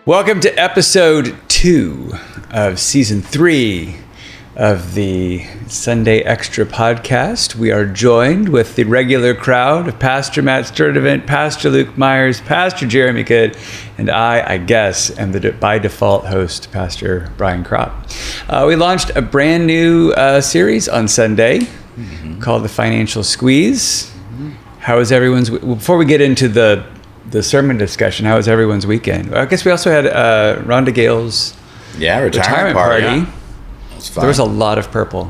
Welcome to episode 2 of season 3 of the Sunday Extra podcast. We are joined with the regular crowd of Pastor Matt Sturdvant, Pastor Luke Myers, Pastor Jeremy Good, and I guess, am the by default host, Pastor Brian Cropp. We launched a brand new series on Sunday called The Financial Squeeze. How is everyone's... Before we get into the sermon discussion, how was everyone's weekend? I guess we also had Rhonda Gales' retirement party. Yeah. There was a lot of purple.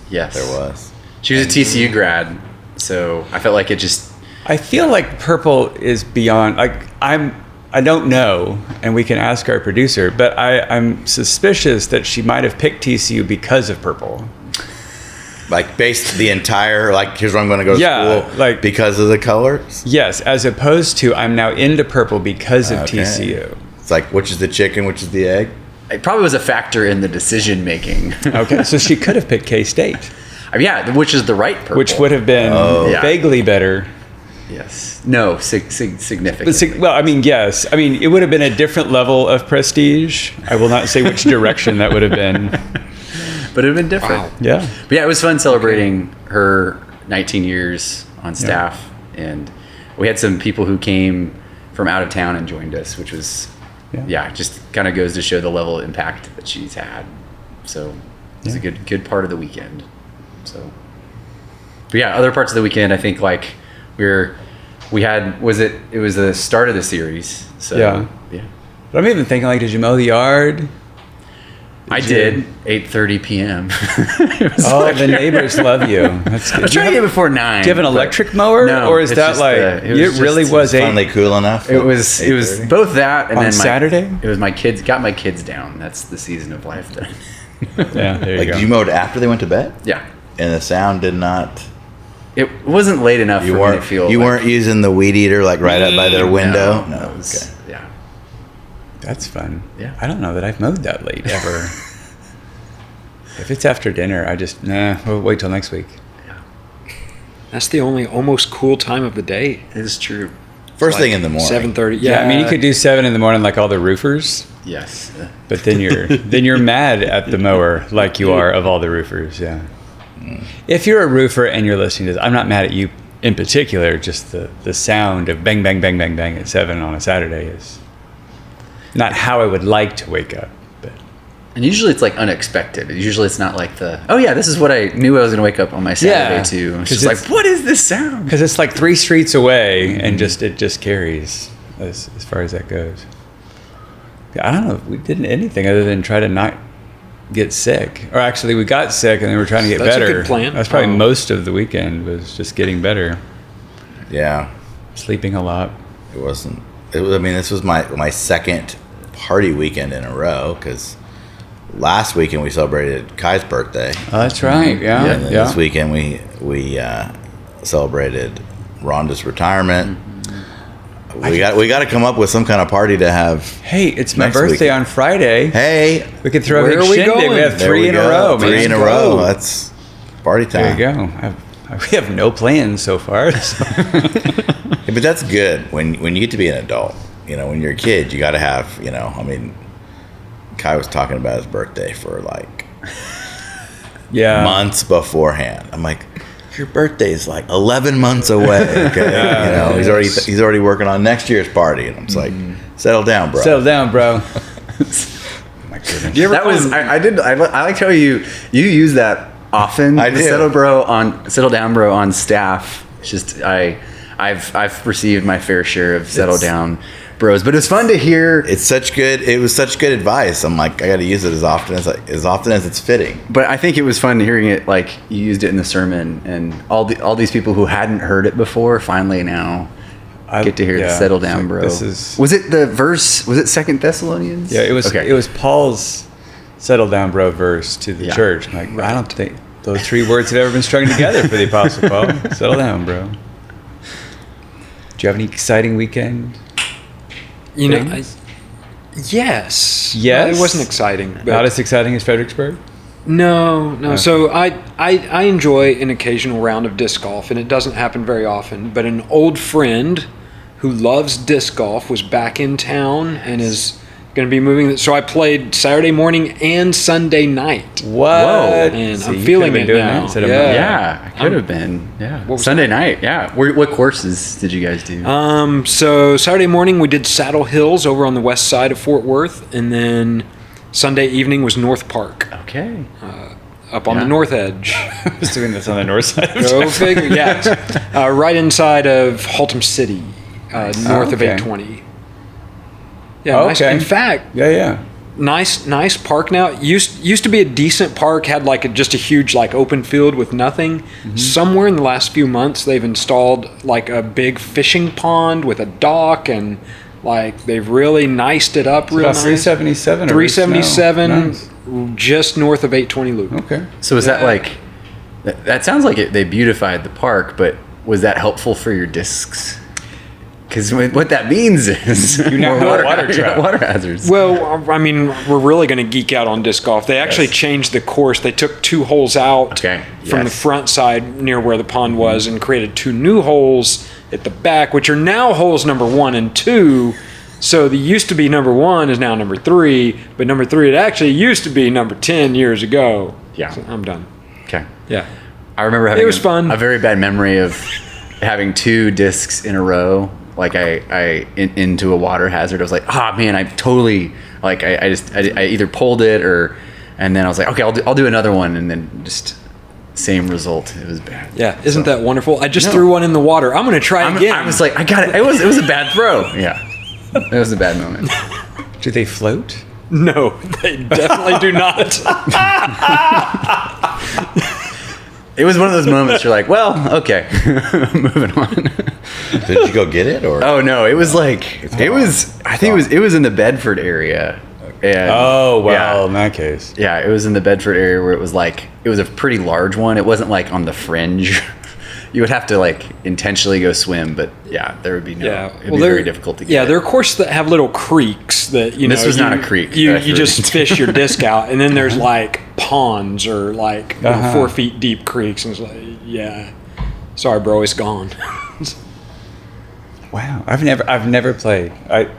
Yes, there was. She was a TCU grad, so I felt like it just... I feel like purple is beyond... I don't know, and we can ask our producer, but I'm suspicious that she might have picked TCU because of purple. Like based the entire, here's where I'm going to go to school, because of the colors? Yes, as opposed to I'm now into purple because of TCU. It's like, which is the chicken, which is the egg? It probably was a factor in the decision making. Okay, so she could have picked K-State. Which is the right purple. Which would have been vaguely better. Yes. No, significantly. Yes. It would have been a different level of prestige. I will not say which direction that would have been. But it would have been different. Wow. Yeah. But yeah, it was fun celebrating her 19 years on staff. Yeah. And we had some people who came from out of town and joined us, which was, just kind of goes to show the level of impact that she's had. So it was a good part of the weekend. So, but yeah, other parts of the weekend, I think it was the start of the series. So yeah. But I'm even thinking, did you mow the yard? I did. 8:30 p.m. The neighbors love you. That's good. I was trying to get before 9. Do you have an electric mower? No, or is that it really was finally cool enough? It was both that and on then Saturday? It was my kids, got my kids down. That's the season of life that Yeah, there you go. You mowed after they went to bed? Yeah. And the sound did not... It wasn't late enough for me to feel... You weren't using the weed eater right up by their window? No. It was, yeah. That's fun. Yeah. I don't know that I've mowed that late ever. If it's after dinner, we'll wait till next week. Yeah. That's the only almost cool time of the day. It is true. First thing in the morning. 7:30. Yeah, you could do 7 in the morning like all the roofers. Yes. But then you're mad at the mower like you are of all the roofers, yeah. If you're a roofer and you're listening to this, I'm not mad at you in particular, just the sound of bang, bang, bang, bang, bang at 7 on a Saturday is not how I would like to wake up. But and usually it's unexpected. Usually it's not this is what I knew I was going to wake up on my Saturday to. It's just what is this sound? Because it's 3 streets away and it just carries as far as that goes. I don't know if we did anything other than try to not get sick. Or actually we got sick and then we're trying to get better. That's a good plan. That's probably most of the weekend was just getting better. Yeah. Sleeping a lot. This was my second party weekend in a row because last weekend we celebrated Kai's birthday. Oh, that's right. Yeah. And then this weekend we celebrated Rhonda's retirement. We got to come up with some kind of party to have. Hey, it's my birthday weekend. On Friday. Hey, we could throw a big shindig. We have 3 in a row. 3 in a row. That's party time. There you go. We have no plans so far. So. Yeah, but that's good when you get to be an adult. When you're a kid, you got to have. Kai was talking about his birthday for months beforehand. I'm like, your birthday is 11 months away. Okay, he's already working on next year's party, and I'm just like, settle down, bro. Settle down, bro. My goodness. That was I liked how you use that often. I do. Settle down, bro on staff. It's just I've received my fair share of settle down bros, but it's fun to hear. It was such good advice. I'm like, I got to use it as often as it's fitting. But I think it was fun hearing it you used it in the sermon, and all these people who hadn't heard it before finally now get to hear the settle down, bro. Was it the verse? Was it 2 Thessalonians? Yeah, it was. Okay. It was Paul's settle down, bro verse to the church. I'm I don't think those 3 words had ever been strung together for the Apostle Paul. Settle down, bro. Do you have any exciting weekend? Yes. Yes? Well, it wasn't exciting. But not as exciting as Fredericksburg? No. Okay. So I enjoy an occasional round of disc golf, and it doesn't happen very often. But an old friend who loves disc golf was back in town and is Going to be moving. So I played Saturday morning and Sunday night. What? And See, I'm you feeling could've it been doing now. that instead of Yeah. Yeah, I could have been. Yeah. was Sunday night. Yeah. What courses did you guys do? So Saturday morning we did Saddle Hills over on the west side of Fort Worth, and then Sunday evening was North Park Okay. up on the north edge. I was doing this on the north side. Go figure. Yeah, right inside of Haltom City, north of Okay. 820. Yeah, nice. Okay. In fact, Yeah. nice park now. Used to be a decent park, had like just a huge like open field with nothing. Mm-hmm. Somewhere in the last few months they've installed like a big fishing pond with a dock, and like they've really niced it up real About nice. 377. 377 Nice. just north of 820 loop. Okay. So is that like, that sounds like they beautified the park, but was that helpful for your discs? Because what that means is You now have a water trap. water hazards. Well, I mean, we're really going to geek out on disc golf. They actually changed the course. They took 2 holes out Okay, from the yes. front side near where the pond was and created 2 new holes at the back, which are now holes number 1 and 2. So the used to be number 1 is now number 3, but number 3 it actually used to be number 10 years ago. Yeah. So I'm done. Okay. Yeah. I remember having was fun. a very bad memory of having 2 discs in a row. Like into a water hazard. I was like, man, I totally like I either pulled it and then I was like, okay, I'll do another one, and then just same result. It was bad. Yeah. Isn't that wonderful? I just No. threw one in the water. I'm going to try again. I was like, I got it. It was a bad throw. Yeah, it was a bad moment. Do they float? No, they definitely do not. It was one of those moments you're like, well, okay, moving on. Did you go get it or? Oh no, it was like I think it was in the Bedford area. And Oh, well, yeah. in that case. Yeah, it was in the Bedford area where it was a pretty large one. It wasn't like on the fringe. You would have to like intentionally go swim, but yeah, there would be it'd be very difficult to get. Yeah, there are courses that have little creeks that This was not a creek. You That's just really- fish your disc out, and then there's like ponds or like 4 feet deep creeks, and it's like, yeah, sorry, bro, it's gone. Wow. I've never played. I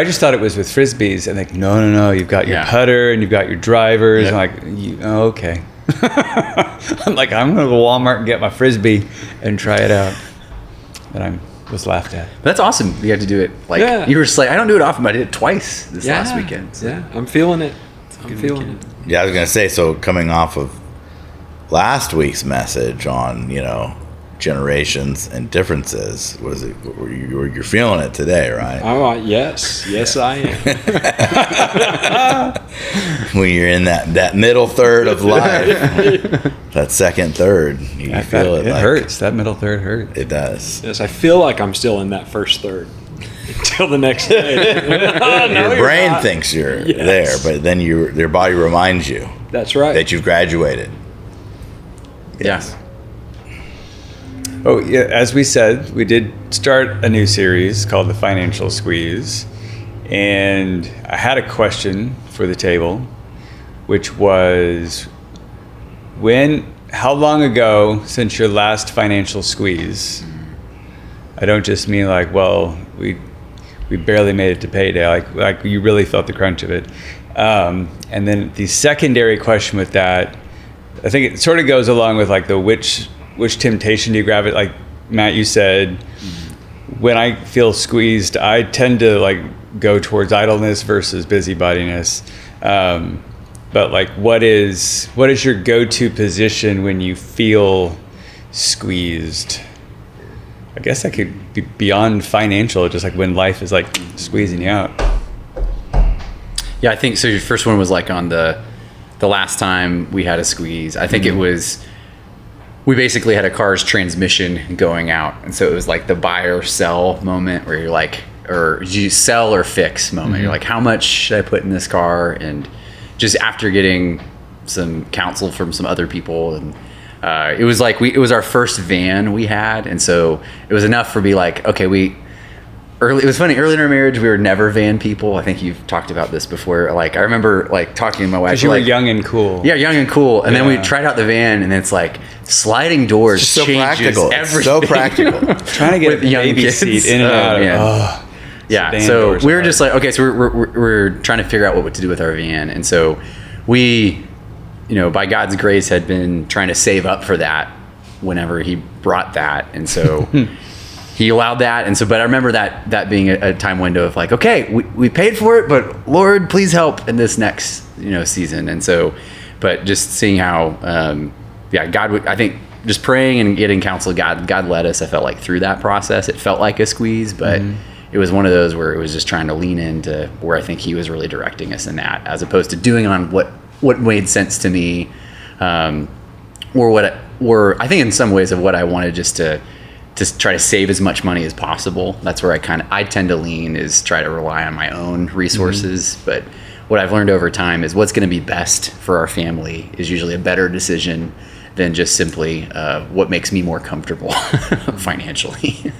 just thought it was with frisbees, and like, no, you've got your Yeah. putter and you've got your drivers. Yep. And like, okay. I'm like, I'm gonna go to Walmart and get my frisbee and try it out. But I was laughed at. That's awesome. You have to do it like Yeah. you were just like, I don't do it often, but I did it twice this last weekend. So. Yeah, I'm feeling it. I'm feeling it. Yeah, I was gonna say. So coming off of last week's message on generations and differences, you're feeling it today, right? Oh, yes, I am. When you're in that middle third of life, that second third, you feel it. It like, hurts. That middle third hurts. It does. Yes, I feel like I'm still in that first third until the next day. Your brain thinks you're there, but then your body reminds you That's right. that you've graduated. Yes. Oh, yeah, as we said, we did start a new series called The Financial Squeeze. And I had a question for the table, which was, how long ago since your last financial squeeze? I don't just mean like, well, we barely made it to payday, like you really felt the crunch of it. And then the secondary question with that, I think it sort of goes along with like which temptation do you grab it? Like Matt, you said, when I feel squeezed, I tend to like go towards idleness versus busybodiness. But like, what is your go-to position when you feel squeezed? I guess that could be beyond financial, just like when life is like squeezing you out. Yeah, I think so. Your first one was like on the last time we had a squeeze. I think it was, we basically had a car's transmission going out, and so it was like the buy or sell moment where you're like, or you sell or fix moment. You're like, how much should I put in this car? And just after getting some counsel from some other people, and it was like it was our first van we had, and so it was enough for me like, okay, it was funny, early in our marriage, we were never van people. I think you've talked about this before. Like, I remember like talking to my wife. Because you were like, young and cool. Yeah, young and cool. And then we tried out the van, and it's like sliding doors So changes practical. It's everything. so practical. Trying to get With a young baby kids. seat in and Oh, out. man. Yeah. Sedan So doors we were are just like, okay, so we're trying to figure out what to do with our van. And so we, by God's grace, had been trying to save up for that whenever he brought that. And so he allowed that. And so, but I remember that being a time window of like, okay, we paid for it, but Lord, please help in this next, season. And so, but just seeing how, God would, I think just praying and getting counsel, God led us, I felt like through that process. It felt like a squeeze, but it was one of those where it was just trying to lean into where I think he was really directing us in that, as opposed to doing on what made sense to me, or I think in some ways of what I wanted just to try to save as much money as possible. That's where I tend to lean, is try to rely on my own resources. But what I've learned over time is what's going to be best for our family is usually a better decision than just simply what makes me more comfortable financially.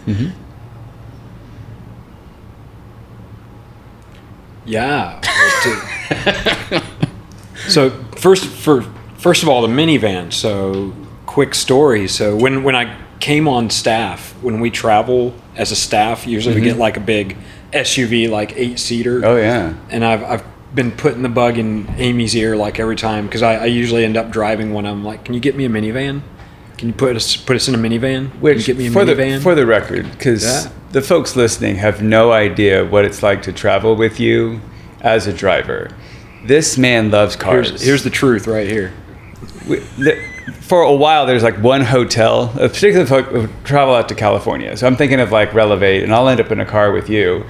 Yeah. So first of all, the minivan. So quick story. So when I came on staff, when we travel as a staff, usually we get like a big SUV, like 8-seater. Oh yeah. And I've been putting the bug in Amy's ear like every time, because I usually end up driving when I'm like, can you get me a minivan? Can you put us in a minivan? Which, get me a for minivan? the record, because the folks listening have no idea what it's like to travel with you as a driver. This man loves cars. Here's the truth right here. For a while, there's like one hotel, particularly if I travel out to California. So I'm thinking of like Relevate, and I'll end up in a car with you.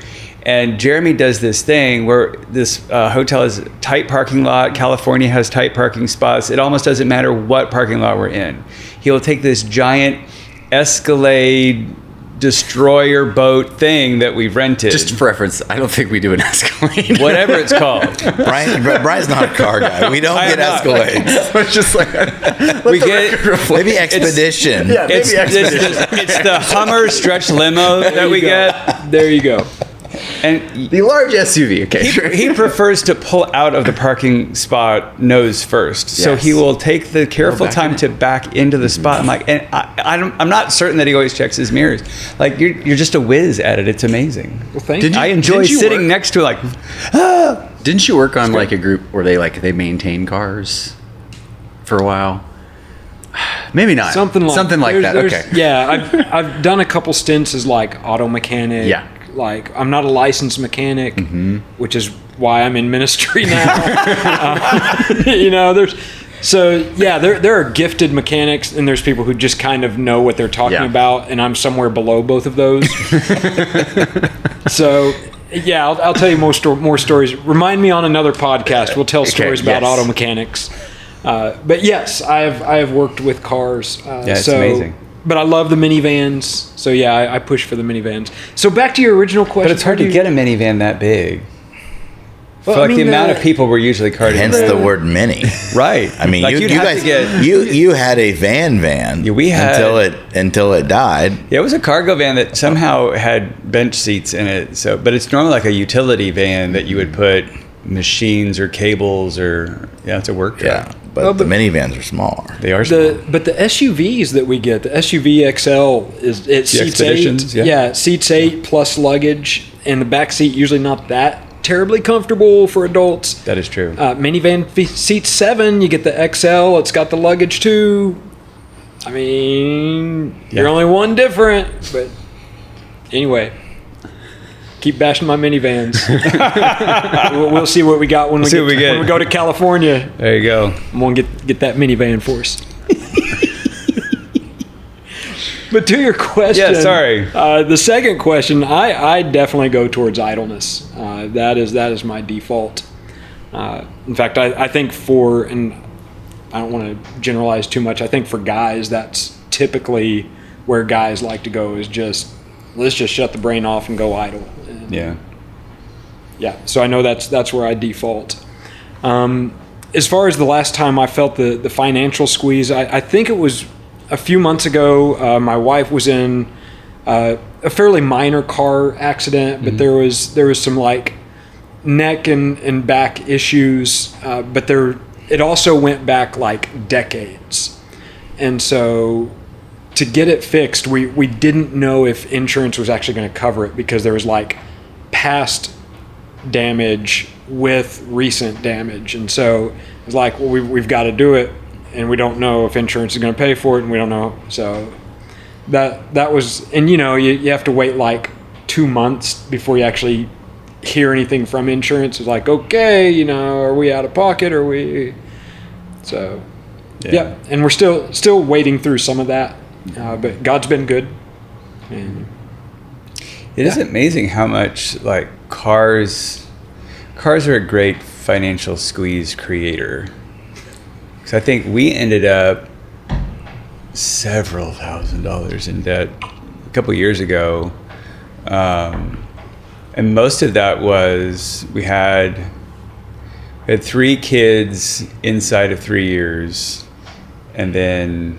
And Jeremy does this thing where this hotel is a tight parking lot. California has tight parking spots. It almost doesn't matter what parking lot we're in. He'll take this giant Escalade destroyer boat thing that we've rented. Just for reference, I don't think we do an Escalade. Whatever it's called. Brian's not a car guy. We don't get Escalades. It's just like We get Maybe Expedition. it's the Hummer stretch limo that we get. There you go. And the large SUV. Okay, he prefers to pull out of the parking spot nose first. So Yes. he will take the careful time to back into the spot. I'm like, and I'm not certain that he always checks his mirrors. Like you're just a whiz at it. It's amazing. Well, thank you. I enjoy did you sitting work- next to it, like, Didn't you work on like a group where they maintain cars for a while? Maybe not. Something like that. Okay. Yeah, I've done a couple stints as like auto mechanic. Yeah. Like I'm not a licensed mechanic, which is why I'm in ministry now. There are gifted mechanics, and there's people who just kind of know what they're talking about, and I'm somewhere below both of those. So yeah, I'll tell you more stories. Remind me on another podcast. We'll tell stories about auto mechanics. But yes, I have worked with cars. it's amazing. But I love the minivans. So yeah, I push for the minivans. So back to your original question. but it's hard to get a minivan that big. Well, For the amount of people we're usually carting. Hence the word mini. Right. I mean, Like, you you'd have guys, to get- you had a van. Yeah, we had- until it died. Yeah, it was a cargo van that somehow had bench seats in it. So, but it's normally like a utility van that you would put machines or cables or it's a work truck. Yeah, but the minivans are smaller. They are small. But the SUVs that we get, the SUV XL it seats Expeditions, 8. yeah. It seats 8 plus luggage, and the back seat usually not that terribly comfortable for adults. That is true. Minivan seats 7. You get the XL. It's got the luggage too. I mean, you're only one different, but anyway. Keep bashing my minivans. we'll see what we got when we go to California. There you go. I'm gonna get that minivan for us. But to your question, the second question, I definitely go towards idleness. That is my default. In fact, I think and I don't want to generalize too much. I think for guys, that's typically where guys like to go, is just let's just shut the brain off and go idle. And so I know that's where I default. As far as the last time I felt the financial squeeze, I think it was a few months ago. My wife was in a fairly minor car accident, but there was some like neck and back issues, but it also went back like decades. And so to get it fixed, we didn't know if insurance was actually going to cover it, because there was like past damage with recent damage. And so it's like, well, we've got to do it, and we don't know if insurance is going to pay for it, and we don't know. So that was, and you have to wait like 2 months before you actually hear anything from insurance. It's like, okay, are we out of pocket? Are we? So, yeah. And we're still wading through some of that, but God's been good. And it is amazing how much like cars are a great financial squeeze creator. Because I think we ended up several $1,000s in debt a couple years ago. And most of that was we had 3 kids inside of 3 years, and then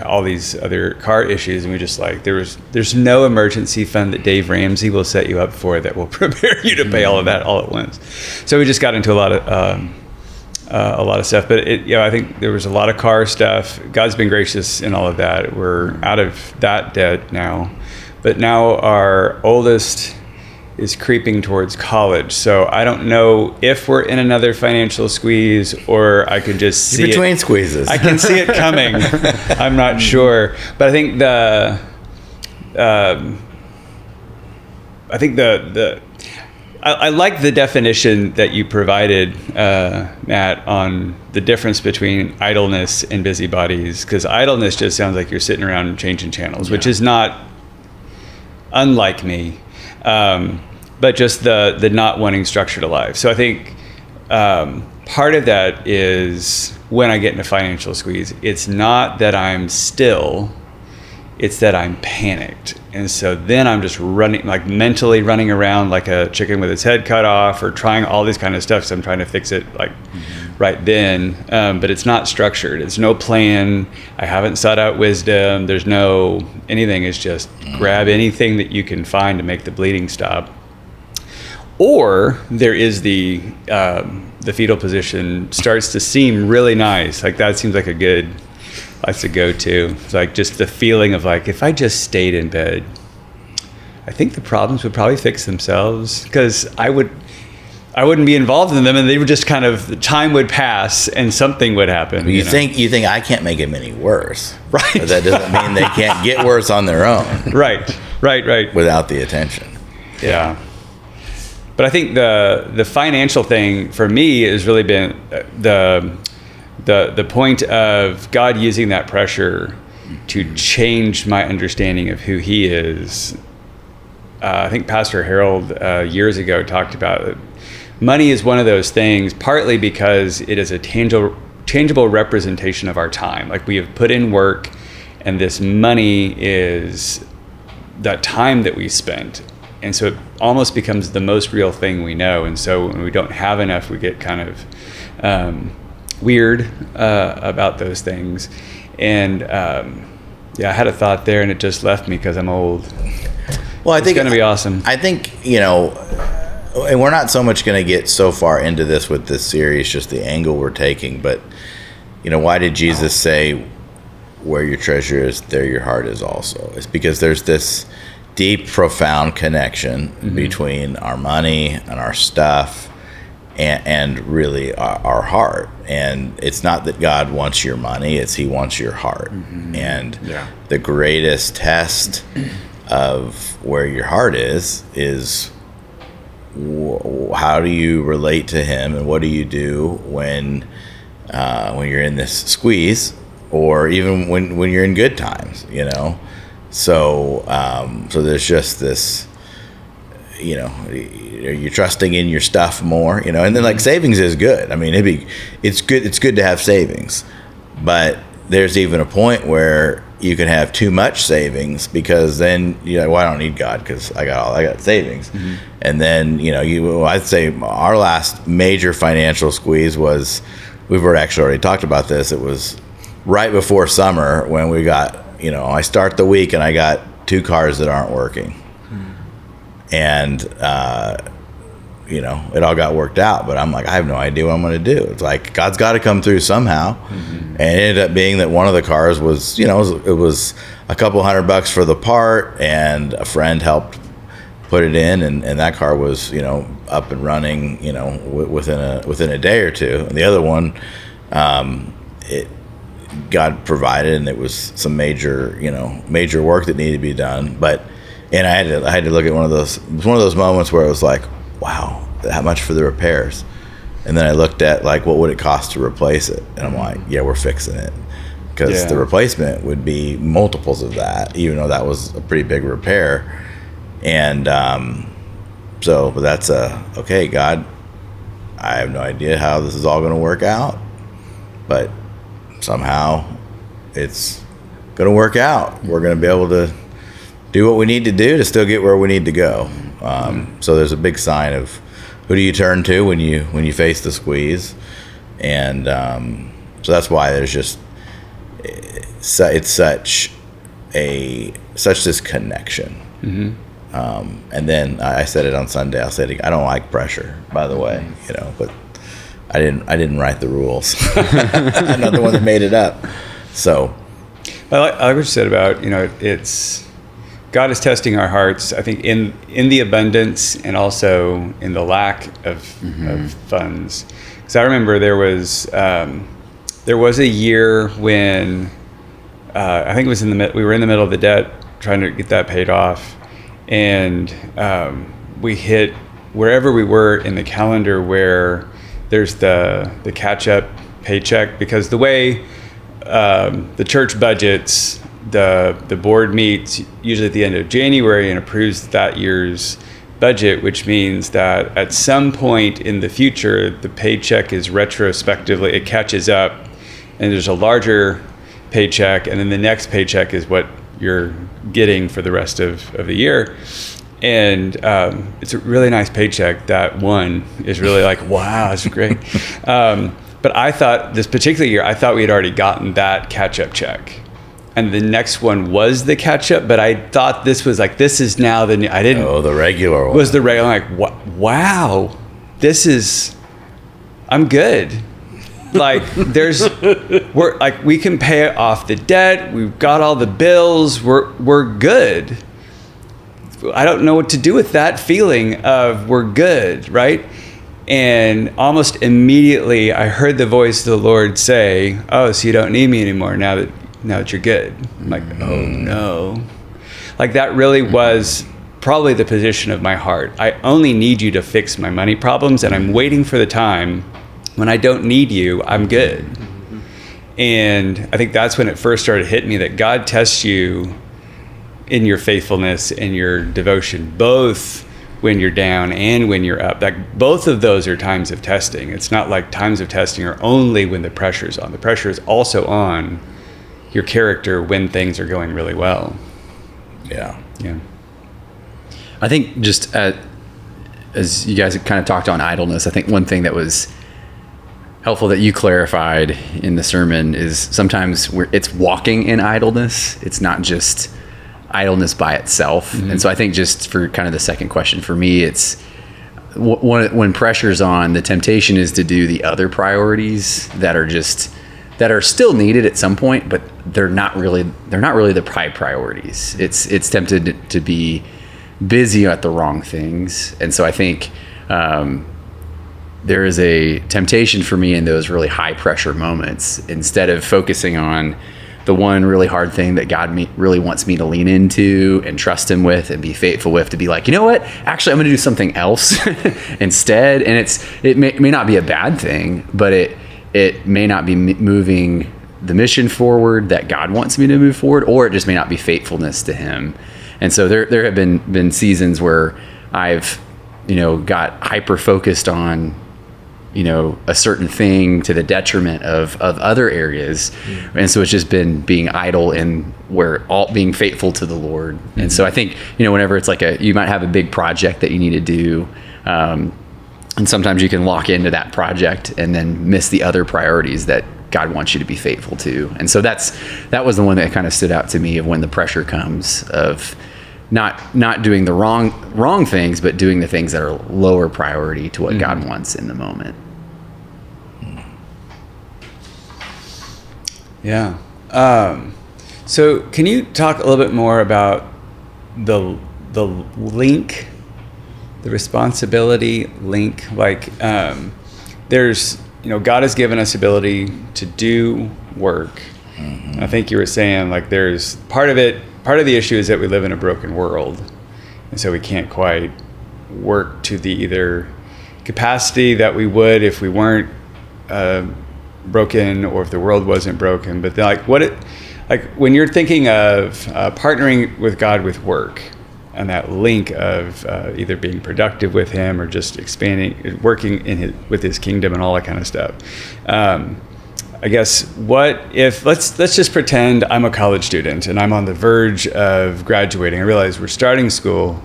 all these other car issues, and we just like there's no emergency fund that Dave Ramsey will set you up for that will prepare you to pay all of that all at once. So we just got into a lot of stuff, but I think there was a lot of car stuff. God's been gracious in all of that. We're out of that debt now, but now our oldest is creeping towards college. So I don't know if we're in another financial squeeze, or I could just see between squeezes. I can see it coming. I'm not sure, but I think I like the definition that you provided, Matt, on the difference between idleness and busybodies, because idleness just sounds like you're sitting around changing channels, which is not unlike me. But just the not wanting structure to life. So I think part of that is when I get into financial squeeze, it's not that I'm still, it's that I'm panicked. And so then I'm just running, like mentally running around like a chicken with its head cut off, or trying all this kind of stuff. So I'm trying to fix it like right then. But it's not structured. It's no plan. I haven't sought out wisdom. There's no anything. It's just grab anything that you can find to make the bleeding stop. Or there is the fetal position starts to seem really nice. Like that seems like that's a go-to. It's like just the feeling of like, if I just stayed in bed, I think the problems would probably fix themselves, because I wouldn't be involved in them, and they would just kind of, the time would pass and something would happen. You think I can't make them any worse, right? But that doesn't mean they can't get worse on their own, right. Without the attention. Yeah. But I think the financial thing for me has really been the point of God using that pressure to change my understanding of who He is. I think Pastor Harold years ago talked about it. Money is one of those things, partly because it is a tangible representation of our time. Like we have put in work, and this money is that time that we spent. And so it almost becomes the most real thing we know. And so when we don't have enough, we get kind of weird about those things. And I had a thought there, and it just left me because I'm old. Well, I think it's going to be awesome. I think, and we're not so much going to get so far into this with this series, just the angle we're taking. But, why did Jesus say, where your treasure is, there your heart is also? It's because there's this deep, profound connection between our money and our stuff and really our heart. And it's not that God wants your money, it's He wants your heart. And the greatest test of where your heart is how do you relate to Him, and what do you do when you're in this squeeze, or even when you're in good times, So there's just this, you're trusting in your stuff more, and then like savings is good. I mean, it's good to have savings, but there's even a point where you can have too much savings, because then well, I don't need God because I got savings. And then I'd say our last major financial squeeze was, we've already talked about this. It was right before summer when we got. I start the week and I got 2 cars that aren't working. And, it all got worked out. But I'm like, I have no idea what I'm going to do. It's like, God's got to come through somehow. And it ended up being that one of the cars was, it was a couple $100 for the part, and a friend helped put it in, and that car was, up and running, within a day or two. And the other one, God provided, and it was some major work that needed to be done. And I had to look at one of those moments where it was like, wow, how much for the repairs? And then I looked at like, what would it cost to replace it? And I'm like, yeah, we're fixing it, because the replacement would be multiples of that, even though that was a pretty big repair. And but that's okay, God, I have no idea how this is all going to work out, but somehow it's going to work out. We're going to be able to do what we need to do to still get where we need to go. So there's a big sign of who do you turn to when you face the squeeze, and so that's why there's just it's such this connection. And then I said it on Sunday. I said, I don't like pressure, by the way, but I didn't write the rules. I'm not the one that made it up. So I like what you said about, it's God is testing our hearts, I think, in the abundance and also in the lack of funds. Because I remember there was a year when I think it was we were in the middle of the debt, trying to get that paid off, and we hit wherever we were in the calendar where there's the catch-up paycheck, because the way the church budgets, the board meets usually at the end of January and approves that year's budget, which means that at some point in the future, the paycheck is retrospectively, it catches up, and there's a larger paycheck, and then the next paycheck is what you're getting for the rest of the year. And it's a really nice paycheck. That one is really like, wow, it's great. But I thought this particular year, I thought we had already gotten that catch-up check. And the next one was the catch-up, but I thought this was like, this is now the new, I didn't. Oh, the regular one. Was the regular, I'm like, wow, I'm good. Like we're like, we can pay off the debt. We've got all the bills. We're good. I don't know what to do with that feeling of we're good, right? And almost immediately I heard the voice of the Lord say, oh, so you don't need me anymore now that you're good. I'm like, oh no. Like that really was probably the position of my heart. I only need you to fix my money problems, and I'm waiting for the time when I don't need you, I'm good. And I think that's when it first started hitting me that God tests you in your faithfulness and your devotion, both when you're down and when you're up. Like both of those are times of testing. It's not like times of testing are only when the pressure's on. The pressure is also on your character when things are going really well. Yeah. I think just as you guys kind of talked on idleness, I think one thing that was helpful that you clarified in the sermon is sometimes it's walking in idleness. It's not just idleness by itself. And so I think just for kind of the second question for me, it's when pressure's on, the temptation is to do the other priorities that are still needed at some point, but they're not really the high priorities. It's tempted to be busy at the wrong things. And so I think there is a temptation for me in those really high pressure moments, instead of focusing on the one really hard thing that God really wants me to lean into and trust him with and be faithful with, to be like, you know what, actually I'm going to do something else instead. And it may not be a bad thing, but it may not be moving the mission forward that God wants me to move forward, or it just may not be faithfulness to him. And so there have been seasons where I've, got hyper focused on, a certain thing to the detriment of other areas. And so it's just been being idle and being faithful to the Lord. And so I think, whenever it's like you might have a big project that you need to do, and sometimes you can lock into that project and then miss the other priorities that God wants you to be faithful to. And so that was the one that kind of stood out to me of when the pressure comes of not doing the wrong things, but doing the things that are lower priority to what God wants in the moment. Yeah. So can you talk a little bit more about the link the responsibility link, like there's, God has given us ability to do work. Mm-hmm. I think you were saying like there's part of the issue is that we live in a broken world. And so we can't quite work to the either capacity that we would if we weren't broken, or if the world wasn't broken. But when you're thinking of partnering with God with work, and that link of either being productive with Him or just expanding, working with His kingdom and all that kind of stuff. I guess what if let's just pretend I'm a college student and I'm on the verge of graduating. I realize we're starting school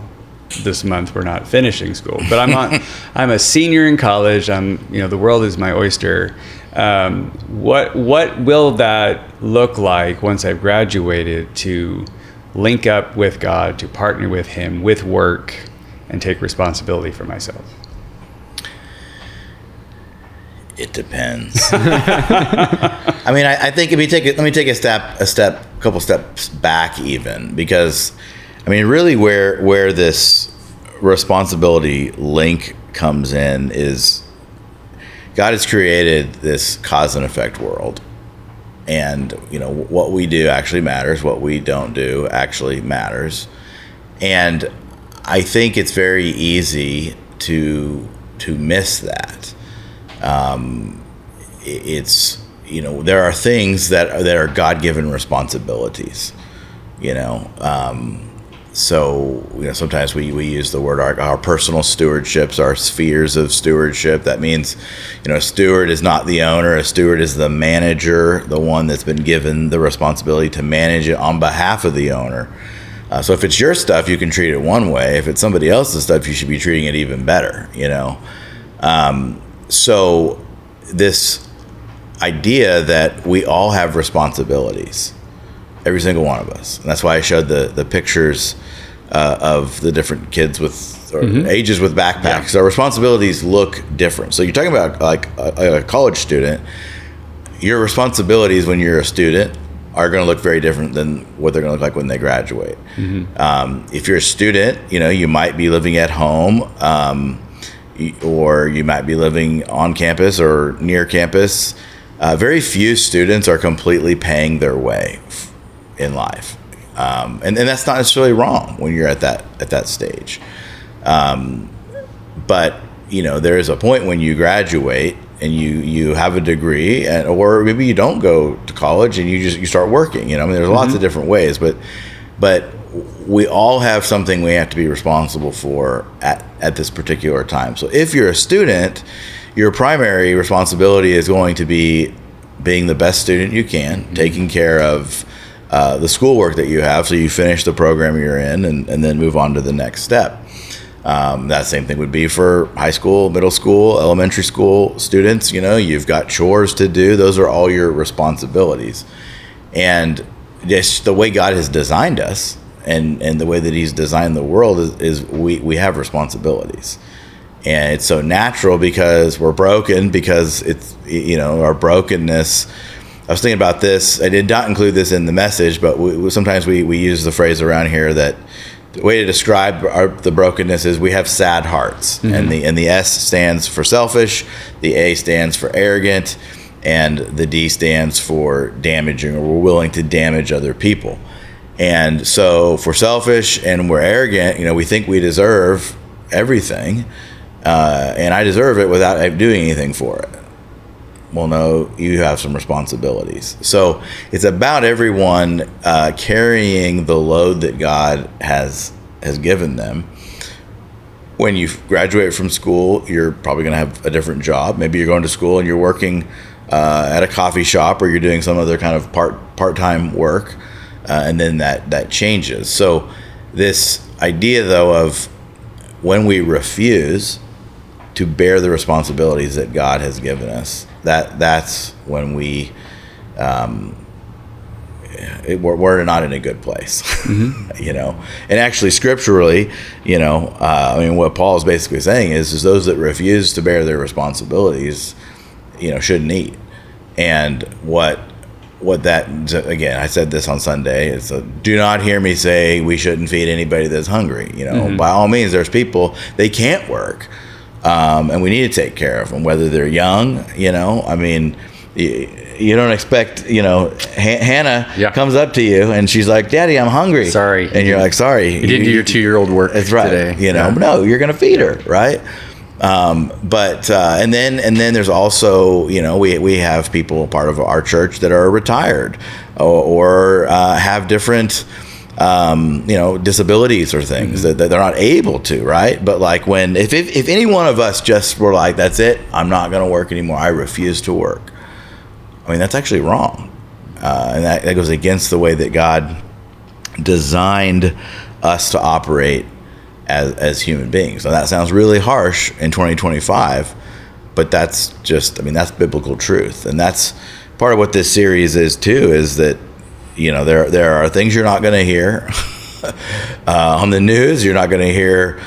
this month. We're not finishing school, but I'm a senior in college. The world is my oyster. What will that look like once I've graduated to link up with God, to partner with Him with work, and take responsibility for myself? It depends. I mean, I think let me take a couple steps back, even, because I mean, really, where this responsibility link comes in is God has created this cause and effect world, and what we do actually matters. What we don't do actually matters, and I think it's very easy to miss that. It's there are things that are God-given responsibilities, so sometimes we use the word our personal stewardships, our spheres of stewardship. That means a steward is not the owner. A steward is the manager, the one that's been given the responsibility to manage it on behalf of the owner. So if it's your stuff, you can treat it one way. If it's somebody else's stuff, you should be treating it even better. So this idea that we all have responsibilities, every single one of us, and that's why I showed the pictures of the different kids with ages with backpacks. Our responsibilities look different. So you're talking about like a college student. Your responsibilities when you're a student are going to look very different than what they're going to look like when they graduate. If you're a student, you might be living at home. Or you might be living on campus or near campus. Very few students are completely paying their way in life, and that's not necessarily wrong when you're at that stage. But there is a point when you graduate and you have a degree, or maybe you don't go to college and you start working. There's lots of different ways, but we all have something we have to be responsible for at this particular time. So if you're a student, your primary responsibility is going to be being the best student you can, taking care of the schoolwork that you have so you finish the program you're in and then move on to the next step. That same thing would be for high school, middle school, elementary school students. You've got chores to do. Those are all your responsibilities. And just the way God has designed us, and the way that He's designed the world is we have responsibilities, and it's so natural because we're broken. Because it's our brokenness. I was thinking about this. I did not include this in the message, but sometimes we use the phrase around here that the way to describe the brokenness is we have sad hearts, and the S stands for selfish, the A stands for arrogant, and the D stands for damaging, or we're willing to damage other people. And so if we're selfish and we're arrogant, we think we deserve everything, and I deserve it without doing anything for it. Well, no, you have some responsibilities. So it's about everyone carrying the load that God has given them. When you graduate from school, you're probably going to have a different job. Maybe you're going to school and you're working at a coffee shop, or you're doing some other kind of part-time work. And then that changes. So this idea, though, of when we refuse to bear the responsibilities that God has given us, that's when we're not in a good place. And actually scripturally, what Paul is basically saying is those that refuse to bear their responsibilities, shouldn't eat. And what what that, again, I said this on Sunday, is do not hear me say we shouldn't feed anybody that's hungry. By all means, there's people, they can't work, and we need to take care of them, whether they're young. I mean, you don't expect, Hannah comes up to you and she's like, Daddy, I'm hungry. Sorry. And you're like, sorry. You didn't do your 2-year-old work That's right. today. No, you're going to feed her, right? And then there's also, we have people, part of our church, that are retired or have different, disabilities or things that they're not able to, right? But like if any one of us just were like, that's it, I'm not going to work anymore, I refuse to work. I mean, that's actually wrong. And that goes against the way that God designed us to operate as human beings. So that sounds really harsh in 2025, but that's that's biblical truth. And that's part of what this series is too, is that, there are things you're not going to hear on the news. You're not going to hear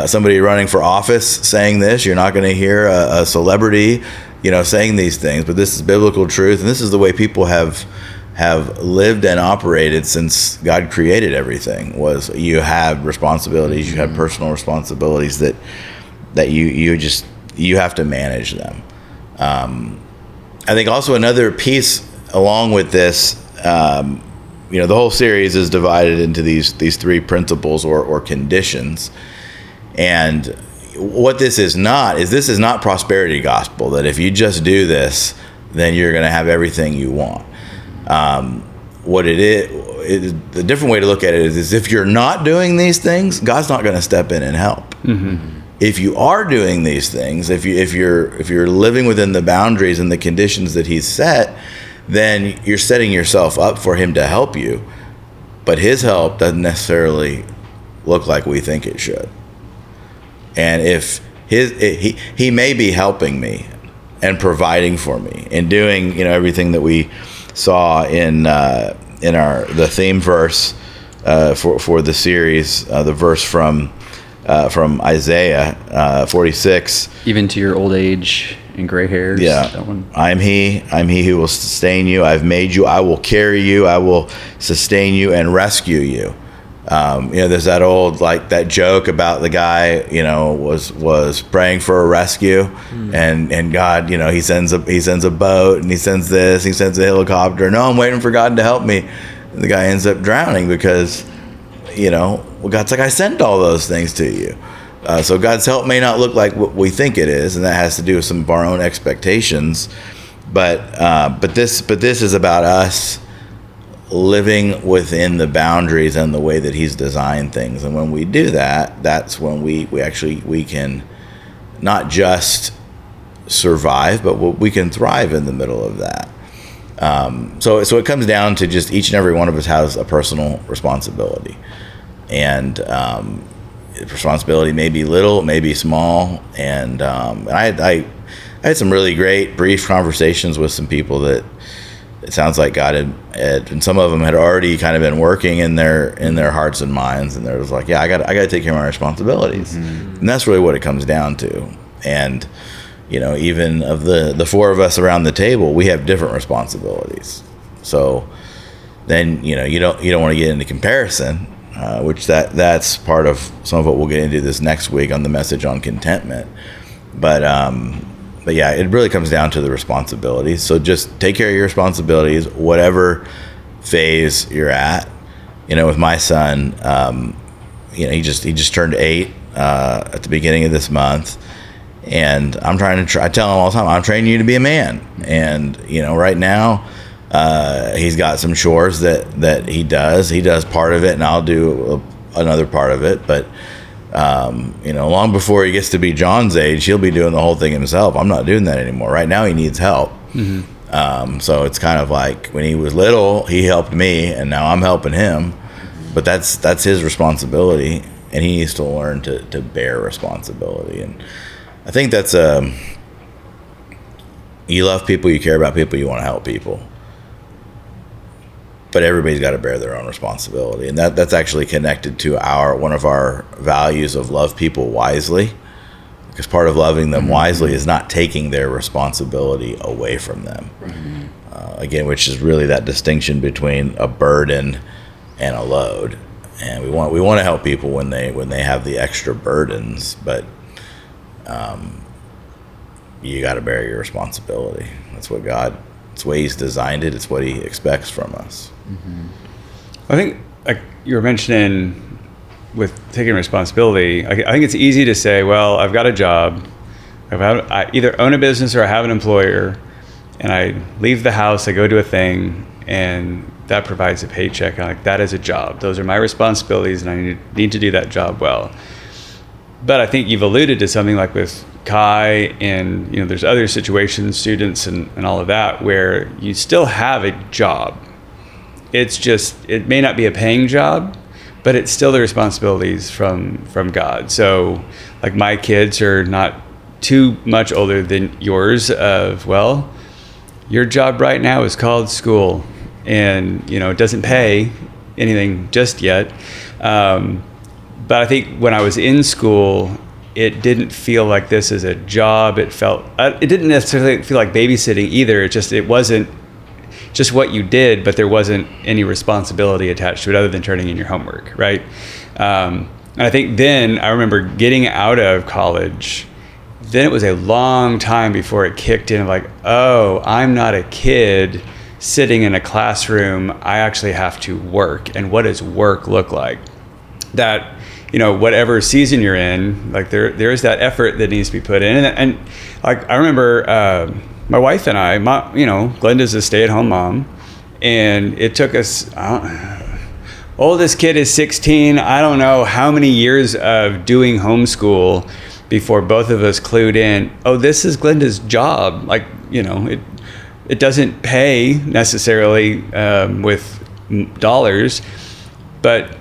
somebody running for office saying this. You're not going to hear a celebrity, saying these things, but this is biblical truth. And this is the way people have lived and operated since God created everything. Was you have responsibilities, you have personal responsibilities that you have to manage them. I think also another piece along with this, the whole series is divided into these 3 principles or conditions. And what this is not prosperity gospel, that if you just do this, then you're going to have everything you want. What it is, the different way to look at it is if you're not doing these things, God's not going to step in and help. If you are doing these things, if you're living within the boundaries and the conditions that He's set, then you're setting yourself up for Him to help you. But His help doesn't necessarily look like we think it should. And if He may be helping me and providing for me and doing everything that we saw in the theme verse for the series, the verse from Isaiah 46. Even to your old age and gray hairs. Yeah, that one. I'm he who will sustain you. I've made you. I will carry you. I will sustain you and rescue you. There's that old, that joke about the guy, was praying for a rescue, and God, he sends a boat, and he sends this, he sends a helicopter. No, I'm waiting for God to help me. And the guy ends up drowning because, God's like, I sent all those things to you. So God's help may not look like what we think it is, and that has to do with some of our own expectations. But this is about us living within the boundaries and the way that He's designed things. And when we do that, that's when we can not just survive, but we can thrive in the middle of that. So it comes down to just each and every one of us has a personal responsibility. And responsibility may be little, it may be small. And I had some really great brief conversations with some people that it sounds like God had, and some of them had already kind of been working in their hearts and minds, and they're just like, yeah, I got to take care of my responsibilities, and that's really what it comes down to. And even of the 4 of us around the table, we have different responsibilities. So then you don't want to get into comparison, which that's part of some of what we'll get into this next week on the message on contentment. But yeah, it really comes down to the responsibilities. So just take care of your responsibilities, whatever phase you're at. With my son, he just turned 8 at the beginning of this month, and I tell him all the time, I'm training you to be a man. And right now, he's got some chores that he does. He does part of it, and I'll do another part of it. But long before he gets to be John's age, he'll be doing the whole thing himself. I'm not doing that anymore. Right now, he needs help. So it's kind of like when he was little, he helped me, and now I'm helping him. But that's his responsibility, and he needs to learn to bear responsibility. And I think that's you love people, you care about people, you want to help people. But everybody's got to bear their own responsibility, and that's actually connected to one of our values of love people wisely, because part of loving them wisely is not taking their responsibility away from them. again, which is really that distinction between a burden and a load. And we want to help people when they have the extra burdens, but you got to bear your responsibility. That's the way He's designed it. It's what He expects from us. Mm-hmm. I think, like you were mentioning with taking responsibility, I think it's easy to say, well, I've got a job, I either own a business or I have an employer, and I leave the house, I go do a thing, and that provides a paycheck. I'm like, that is a job. Those are my responsibilities, and I need to do that job well. But I think you've alluded to something like with Kai, and there's other situations, students and all of that, where you still have a job. It's just, it may not be a paying job, but it's still the responsibilities from God. So like my kids are not too much older than yours of, well, your job right now is called school, and it doesn't pay anything just yet. But I think when I was in school, it didn't feel like this is a job. It didn't necessarily feel like babysitting either. It wasn't just what you did, but there wasn't any responsibility attached to it other than turning in your homework, right? And I think then I remember getting out of college, then it was a long time before it kicked in, like, oh, I'm not a kid sitting in a classroom. I actually have to work. And what does work look like? That, whatever season you're in, like there is that effort that needs to be put in. And like, I remember my wife and I, Glenda's a stay-at-home mom, and it took us, oldest kid is 16. I don't know how many years of doing homeschool before both of us clued in, oh, this is Glenda's job. Like, it doesn't pay necessarily with dollars, but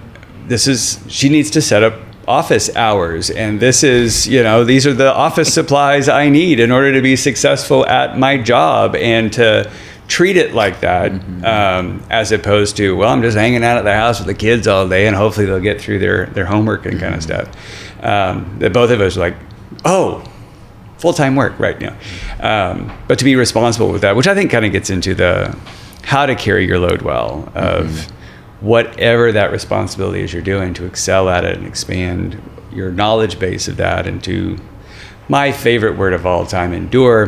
she needs to set up office hours, and this is, these are the office supplies I need in order to be successful at my job, and to treat it like that, as opposed to, well, I'm just hanging out at the house with the kids all day and hopefully they'll get through their homework and kind of stuff. That both of us are like, oh, full-time work, right? But to be responsible with that, which I think kind of gets into the how to carry your load well of whatever that responsibility is you're doing, to excel at it and expand your knowledge base of that, and to my favorite word of all time, endure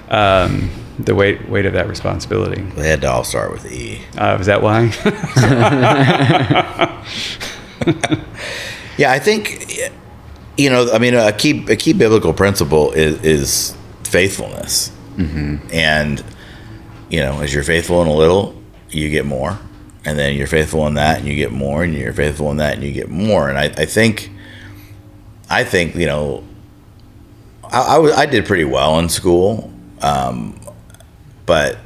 the weight of that responsibility. They had to all start with E. Was that why? Yeah, I think, a key biblical principle is faithfulness. And, as you're faithful in a little, you get more. And then you're faithful in that, and you get more, and you're faithful in that, and you get more. And I think, I did pretty well in school, but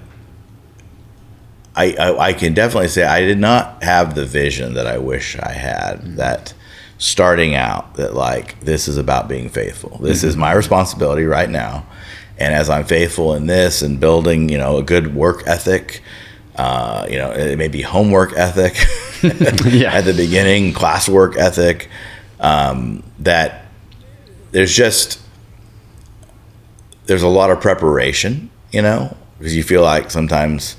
I can definitely say I did not have the vision that I wish I had. That starting out, that like, this is about being faithful. This is my responsibility right now, and as I'm faithful in this and building, a good work ethic. It may be homework ethic at the beginning, classwork ethic, that there's a lot of preparation, because you feel like sometimes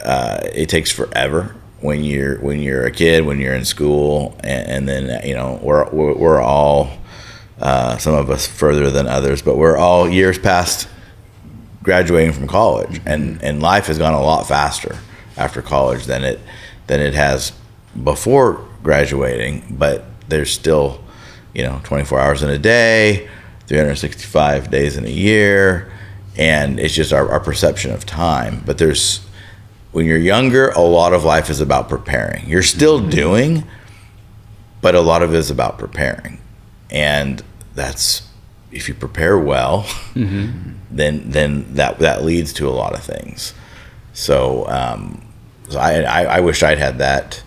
it takes forever when you're a kid, when you're in school, and then, we're all, some of us further than others, but we're all years past graduating from college, and life has gone a lot faster after college than it has before graduating, but there's still 24 hours in a day, 365 days in a year, and it's just our perception of time. But when you're younger, a lot of life is about preparing. You're still doing, but a lot of it is about preparing, and that's, if you prepare well, then that leads to a lot of things. So, I wish I'd had that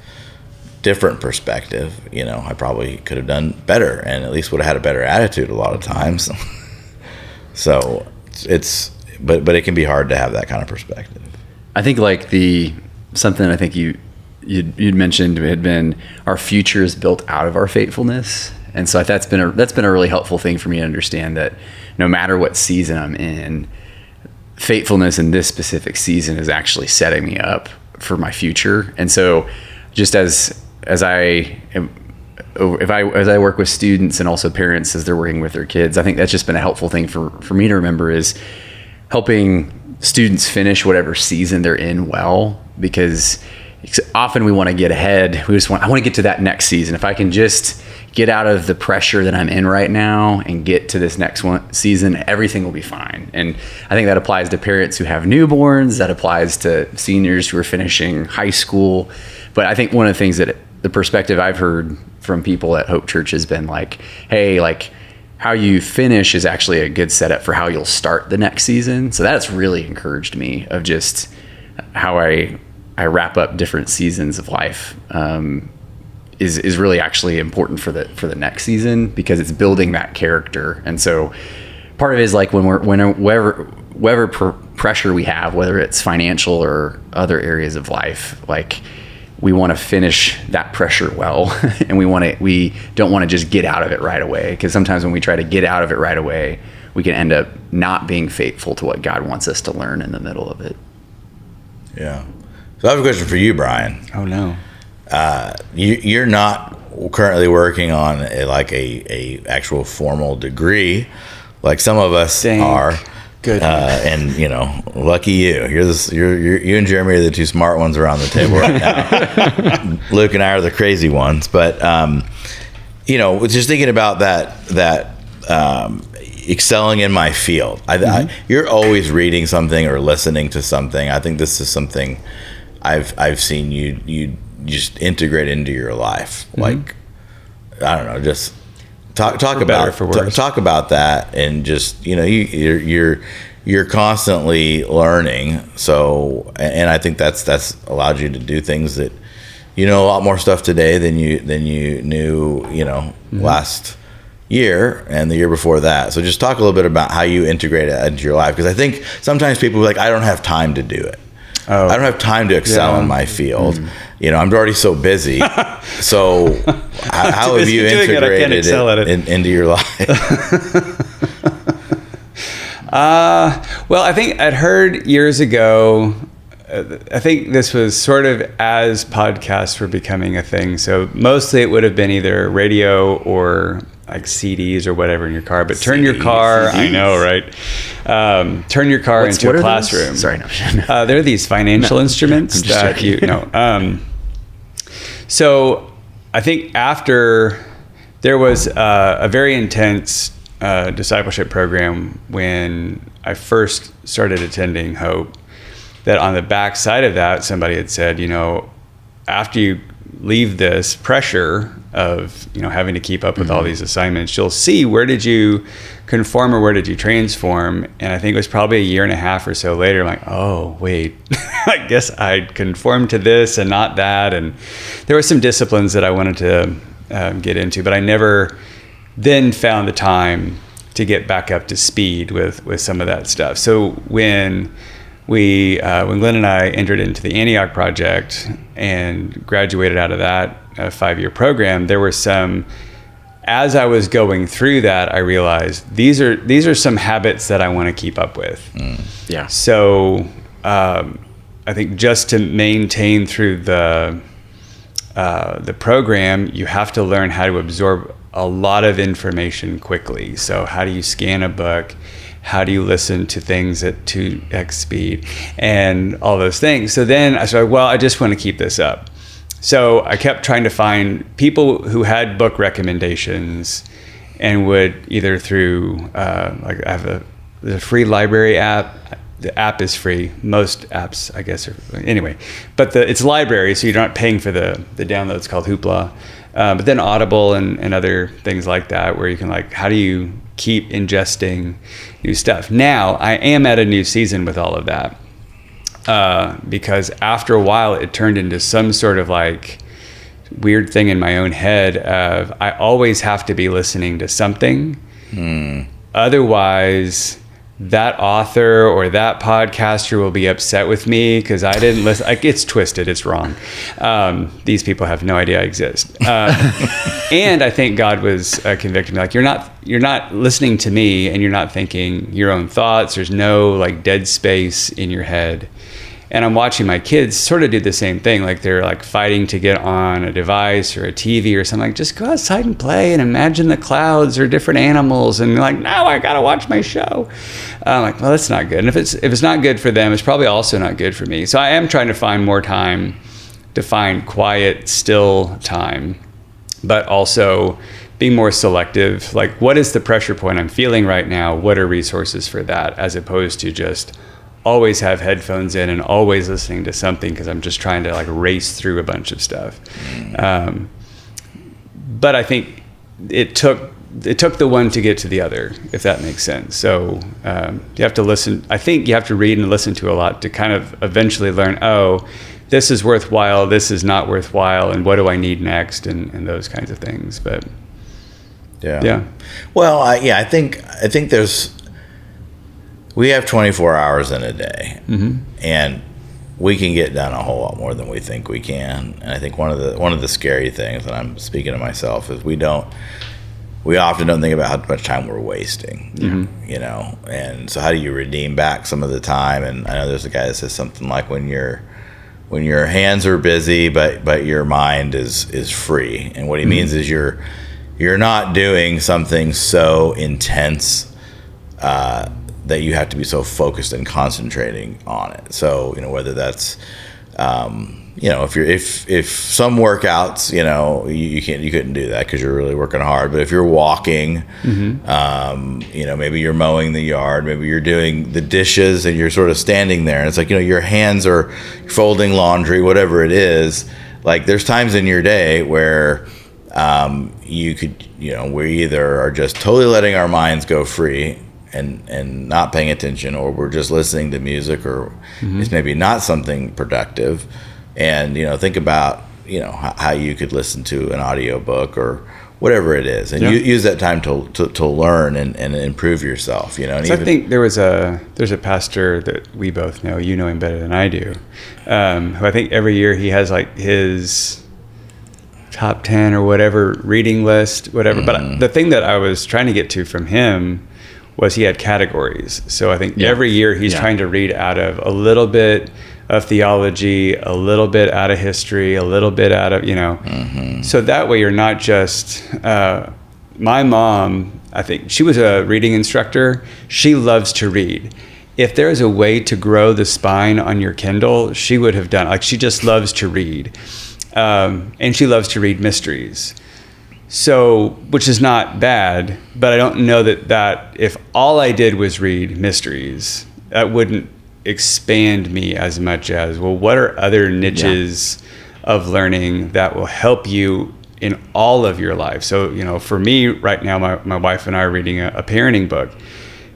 different perspective. I probably could have done better, and at least would have had a better attitude a lot of times. So but it can be hard to have that kind of perspective. I think like something I think you'd mentioned had been, our future is built out of our faithfulness. And so that's been a really helpful thing for me to understand, that no matter what season I'm in, faithfulness in this specific season is actually setting me up for my future. And so just as I work with students and also parents as they're working with their kids, I think that's just been a helpful thing for me to remember, is helping students finish whatever season they're in well, because often we want to get ahead. I want to get to that next season. If I can just get out of the pressure that I'm in right now and get to this next season, everything will be fine. And I think that applies to parents who have newborns, that applies to seniors who are finishing high school. But I think one of the things that the perspective I've heard from people at Hope Church has been like, hey, like, how you finish is actually a good setup for how you'll start the next season. So that's really encouraged me of just how I wrap up different seasons of life, is really actually important for the next season, because it's building that character. And so part of it is like whatever pressure we have, whether it's financial or other areas of life, like, we want to finish that pressure well, and we don't want to just get out of it right away, because sometimes when we try to get out of it right away, we can end up not being faithful to what God wants us to learn in the middle of it. Yeah. So I have a question for you, Brian. Oh no. You're not currently working on a actual formal degree like some of us are. Good. And lucky you. You and Jeremy are the two smart ones around the table right now. Luke and I are the crazy ones. But just thinking about that excelling in my field. You're always reading something or listening to something. I think this is something I've seen you just integrate into your life. Mm-hmm. Like, I don't know, just talk about that, and just you're constantly learning. So, and I think that's allowed you to do things that a lot more stuff today than you knew mm-hmm. last year and the year before that. So just talk a little bit about how you integrate it into your life, because I think sometimes people are like, I don't have time to do it. I don't have time to excel in my field. Mm. I'm already so busy. So how have you integrated it into your life? Well, I think I'd heard years ago, I think this was sort of as podcasts were becoming a thing. So mostly it would have been either radio or like CDs or whatever in your car, but turn your car, CDs. I know, right? Turn your car into a classroom. Those? Sorry, no. They're these financial instruments that so I think after there was a very intense discipleship program when I first started attending Hope, that on the back side of that, somebody had said, after you leave this pressure of having to keep up with all these assignments, you'll see where did you conform or where did you transform. And I think it was probably a year and a half or so later, I'm like, oh wait, I guess I'd conformed to this and not that. And there were some disciplines that I wanted to get into, but I never then found the time to get back up to speed with some of that stuff. So when Glenn and I entered into the Antioch Project and graduated out of that 5-year program, there were some, as I was going through that, I realized these are some habits that I want to keep up with. Yeah. So I think just to maintain through the program, you have to learn how to absorb a lot of information quickly. So how do you scan a book? How do you listen to things at 2x speed and all those things? So then I started, I just want to keep this up. So I kept trying to find people who had book recommendations and would either through, I have the free library app. The app is free. Most apps, I guess, are, anyway. But it's library, so you're not paying for the downloads, called Hoopla. But then Audible and other things like that, where you can how do you keep ingesting new stuff? Now, I am at a new season with all of that. Because after a while, it turned into some sort of weird thing in my own head of I always have to be listening to something. Otherwise, that author or that podcaster will be upset with me because I didn't listen. Like, it's twisted. It's wrong. These people have no idea I exist. And I think God was convicting me. Like, you're not listening to me, and you're not thinking your own thoughts. There's no like dead space in your head. And I'm watching my kids sort of do the same thing. Like, they're like fighting to get on a device or a TV or something. Like, just go outside and play and imagine the clouds or different animals. And they're like, no, I got to watch my show. I'm like, well, that's not good. And if it's not good for them, it's probably also not good for me. So I am trying to find more time to find quiet, still time, but also be more selective. Like, what is the pressure point I'm feeling right now? What are resources for that? As opposed to just always have headphones in and always listening to something because I'm just trying to like race through a bunch of stuff. But I think it took the one to get to the other, if that makes sense. So you have to listen. I think you have to read and listen to a lot to kind of eventually learn, oh, this is worthwhile, this is not worthwhile, and what do I need next, and those kinds of things. But yeah. Well, I think we have 24 hours in a day, and we can get done a whole lot more than we think we can. And I think one of the scary things, and I'm speaking to myself, is we often don't think about how much time we're wasting, you know. And so how do you redeem back some of the time? And I know there's a guy that says something like, when your hands are busy, but your mind is free. And what he means is you're not doing something so intense that you have to be so focused and concentrating on it. So, you know, whether that's, you know, if some workouts, you know, you couldn't do that because you're really working hard. But if you're walking, you know, maybe you're mowing the yard, maybe you're doing the dishes, and you're sort of standing there, and it's like, you know, your hands are folding laundry, whatever it is. Like, there's times in your day where you could, you know, we either are just totally letting our minds go free and not paying attention, or we're just listening to music, or it's maybe not something productive. And, you know, think about, you know, how you could listen to an audiobook or whatever it is, and use that time to learn and improve yourself, you know. And so I think there's a pastor that we both know, you know him better than I do, who I think every year he has like his top 10 or whatever reading list, whatever. But the thing that I was trying to get to from him was he had categories. So I think every year he's trying to read out of a little bit of theology, a little bit out of history, a little bit out of, you know. So that way you're not just, my mom, I think she was a reading instructor. She loves to read. If there's a way to grow the spine on your Kindle, she would have done it. Like, she just loves to read. And she loves to read mysteries. So, which is not bad, but I don't know that if all I did was read mysteries, that wouldn't expand me as much as, well, what are other niches of learning that will help you in all of your life? So, you know, for me right now, my wife and I are reading a parenting book.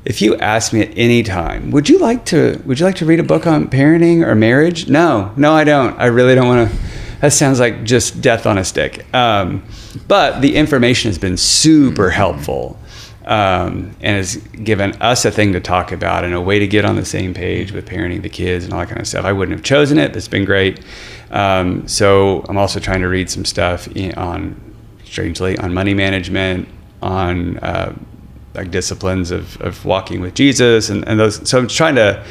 If you ask me at any time, would you like to read a book on parenting or marriage? No, I don't. I really don't want to. That sounds like just death on a stick. But the information has been super helpful, and has given us a thing to talk about and a way to get on the same page with parenting the kids and all that kind of stuff. I wouldn't have chosen it, but it's been great. So I'm also trying to read some stuff on money management, on like disciplines of walking with Jesus and those. So I'm trying to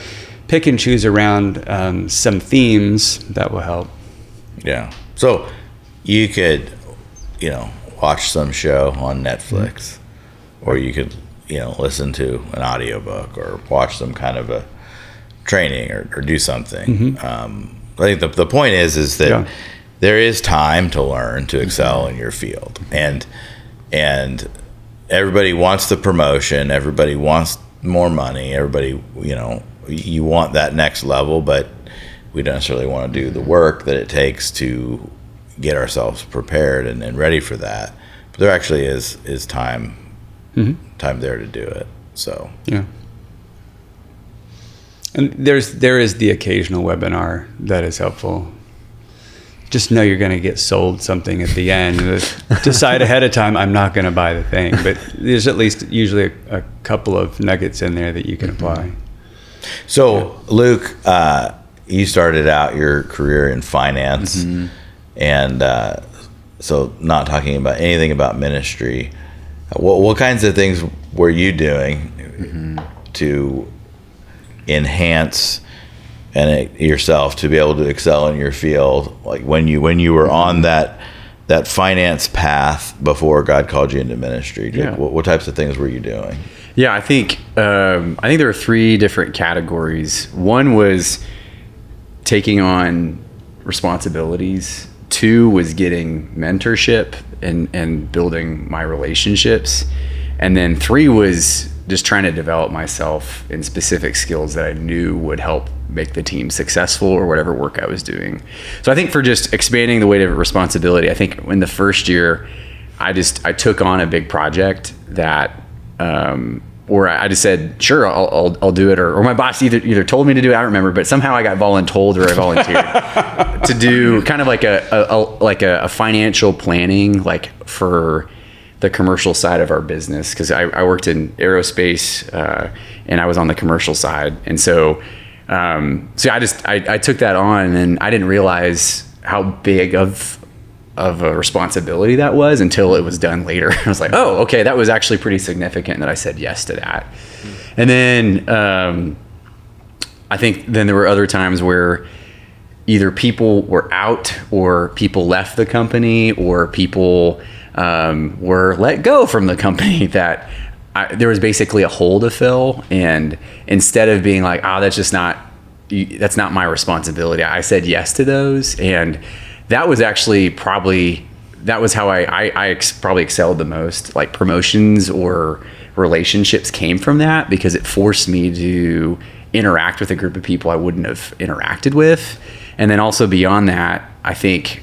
pick and choose around some themes that will help. Yeah. So you could, you know, watch some show on Netflix, or you could, you know, listen to an audiobook or watch some kind of a training or do something. I think the point is that there is time to learn, to excel in your field. And everybody wants the promotion. Everybody wants more money. Everybody, you know, you want that next level, but we don't necessarily want to do the work that it takes to get ourselves prepared and ready for that. But there actually is time there to do it. So yeah. And there is the occasional webinar that is helpful. just know you're going to get sold something at the end. Decide ahead of time, I'm not going to buy the thing. But there's at least usually a couple of nuggets in there that you can apply. So, Luke, you started out your career in finance, and so not talking about anything about ministry. What kinds of things were you doing to enhance yourself to be able to excel in your field, like when you were on that finance path before God called you into ministry? What types of things were you doing? Yeah, I think there are 3 different categories. One was taking on responsibilities. 2 was getting mentorship and building my relationships. And then 3 was just trying to develop myself in specific skills that I knew would help make the team successful or whatever work I was doing. So I think for just expanding the weight of responsibility, I think in the first year, I took on a big project that, or I just said, sure, I'll do it. Or my boss either told me to do it, I don't remember, but somehow I got voluntold or I volunteered to do kind of like a financial planning, like for the commercial side of our business. Cause I worked in aerospace, and I was on the commercial side. And so I took that on, and I didn't realize how big of a responsibility that was until it was done later. I was like, oh, okay, that was actually pretty significant that I said yes to that. And then I think then there were other times where either people were out or people left the company or people were let go from the company that there was basically a hole to fill. And instead of being like, that's not my responsibility, I said yes to those. And that was actually that was how I probably excelled the most. Like promotions or relationships came from that because it forced me to interact with a group of people I wouldn't have interacted with. And then also beyond that, I think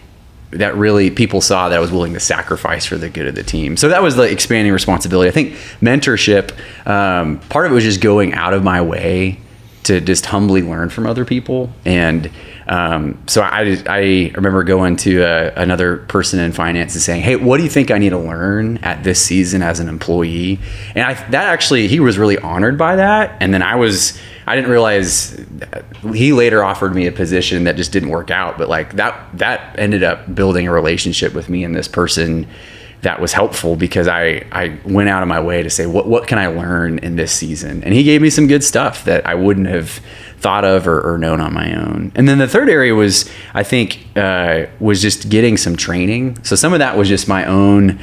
that really people saw that I was willing to sacrifice for the good of the team. So that was the expanding responsibility. I think mentorship, part of it was just going out of my way to just humbly learn from other people. And so I remember going to another person in finance and saying, hey, what do you think I need to learn at this season as an employee? And he was really honored by that. And then I didn't realize he later offered me a position that just didn't work out. But like that ended up building a relationship with me and this person that was helpful because I went out of my way to say, what can I learn in this season? And he gave me some good stuff that I wouldn't have thought of or known on my own. And then the third area was, I think, was just getting some training. So some of that was just my own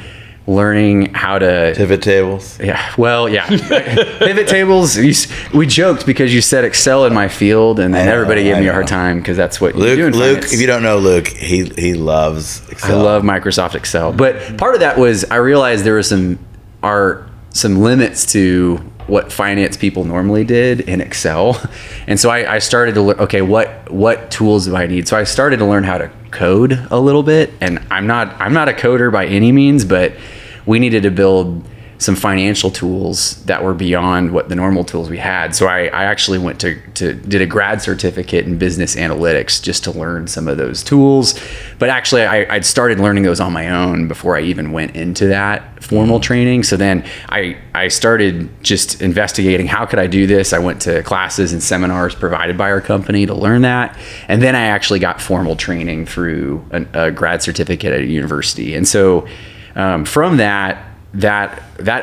learning how to pivot tables. Yeah. Well, yeah. Pivot tables. We joked because you said Excel in my field, and then everybody gave me a hard time because that's what you do in Luke, finance. if you don't know Luke, he loves Excel. I love Microsoft Excel. But part of that was I realized there was some limits to what finance people normally did in Excel. And so I started to learn, okay, what tools do I need? So I started to learn how to code a little bit. And I'm not a coder by any means, but we needed to build some financial tools that were beyond what the normal tools we had. So I actually went did a grad certificate in business analytics just to learn some of those tools. But actually I'd started learning those on my own before I even went into that formal training. So then I started just investigating, how could I do this? I went to classes and seminars provided by our company to learn that. And then I actually got formal training through a grad certificate at a university. And so from that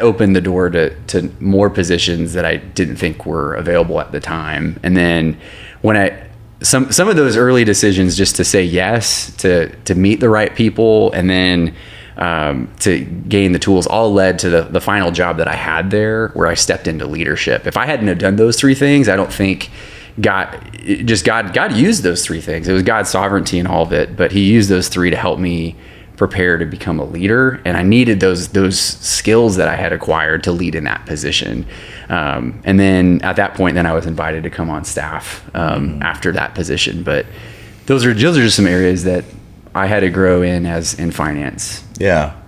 opened the door to more positions that I didn't think were available at the time. And then when some of those early decisions just to say yes, to meet the right people, and then to gain the tools, all led to the final job that I had there, where I stepped into leadership. If I hadn't have done those 3 things, I don't think God used those 3 things. It was God's sovereignty in all of it, but he used those 3 to help me prepare to become a leader. And I needed those skills that I had acquired to lead in that position. And then at that point, then I was invited to come on staff after that position. But those are just some areas that I had to grow in finance. Yeah.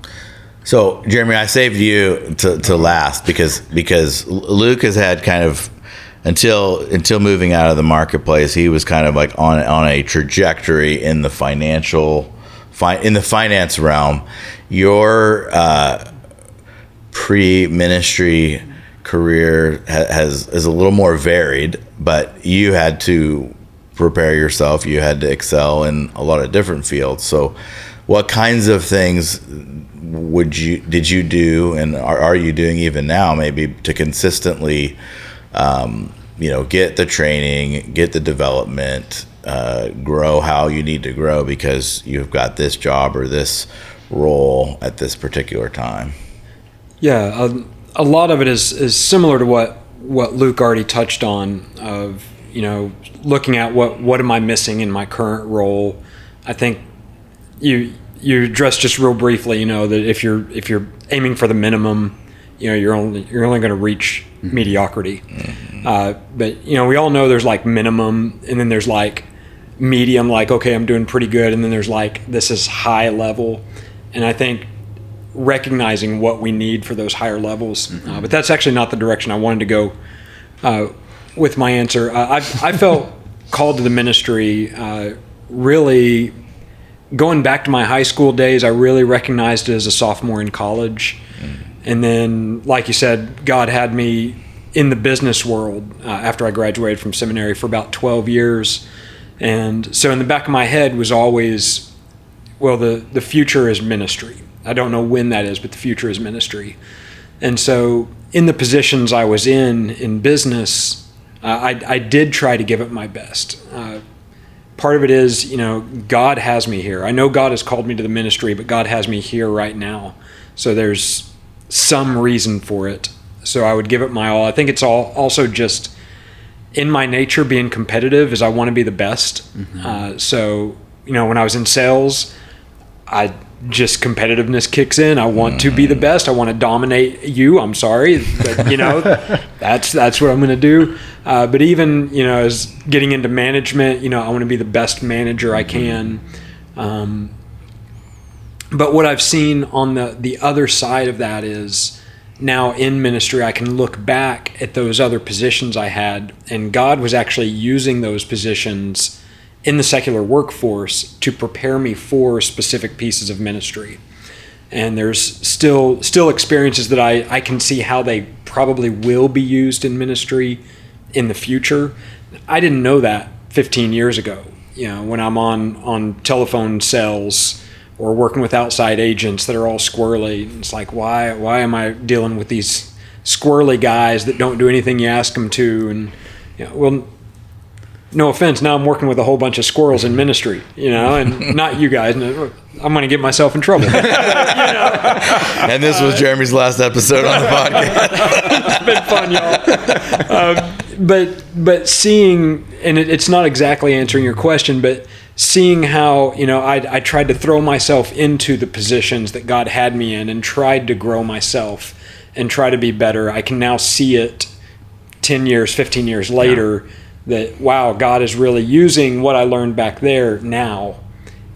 So Jeremy, I saved you to last because Luke has had kind of until moving out of the marketplace, he was kind of like on a trajectory in the finance realm. Your pre-ministry career is a little more varied, but you had to prepare yourself. You had to excel in a lot of different fields. So what kinds of things did you do, and are you doing even now, maybe to consistently get the training, get the development, grow how you need to grow because you've got this job or this role at this particular time? Yeah, a lot of it is similar to what Luke already touched on, of looking at what am I missing in my current role. I think you addressed just real briefly, that if you're aiming for the minimum, you're only going to reach mediocrity. But we all know there's like minimum, and then there's like medium, like okay, I'm doing pretty good, and then there's like this is high level. And I think recognizing what we need for those higher levels, but that's actually not the direction I wanted to go with my answer. I felt called to the ministry really going back to my high school days. I really recognized it as a sophomore in college. And then, like you said, God had me in the business world after I graduated from seminary for about 12 years. And so in the back of my head was always, well, the future is ministry. I don't know when that is, but the future is ministry. And so in the positions I was in business, I did try to give it my best. Part of it is, God has me here. I know God has called me to the ministry, but God has me here right now. So there's some reason for it. So I would give it my all. I think it's also just in my nature being competitive, is I want to be the best. So, when I was in sales, competitiveness kicks in. I want to be the best. I want to dominate you. I'm sorry, but that's what I'm going to do. But even as getting into management, I want to be the best manager I can. But what I've seen on the other side of that is now in ministry, I can look back at those other positions I had, and God was actually using those positions in the secular workforce to prepare me for specific pieces of ministry. And there's still experiences that I can see how they probably will be used in ministry in the future. I didn't know that 15 years ago. When I'm on telephone sales or working with outside agents that are all squirrely, it's like, why am I dealing with these squirrely guys that don't do anything you ask them to? And well, no offense, now I'm working with a whole bunch of squirrels in ministry, and not you guys. I'm going to get myself in trouble. And this was Jeremy's last episode on the podcast. It's been fun, y'all. But seeing, and it's not exactly answering your question, but seeing how, I tried to throw myself into the positions that God had me in and tried to grow myself and try to be better. I can now see it 10 years, 15 years later, that, wow, God is really using what I learned back there now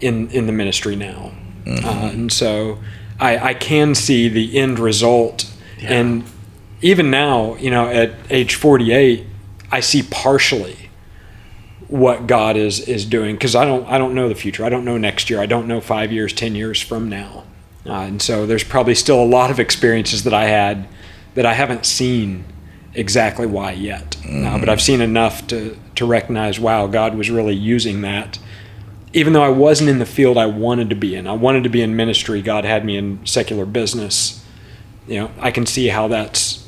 in the ministry now. And so I can see the end result. Yeah. And even now, at age 48, I see partially what God is doing, because I don't know the future. I don't know next year. I don't know 5 years, 10 years from now. And so there's probably still a lot of experiences that I had that I haven't seen exactly why yet. But I've seen enough to recognize, wow, God was really using that. Even though I wasn't in the field I wanted to be in. I wanted to be in ministry. God had me in secular business. I can see how that's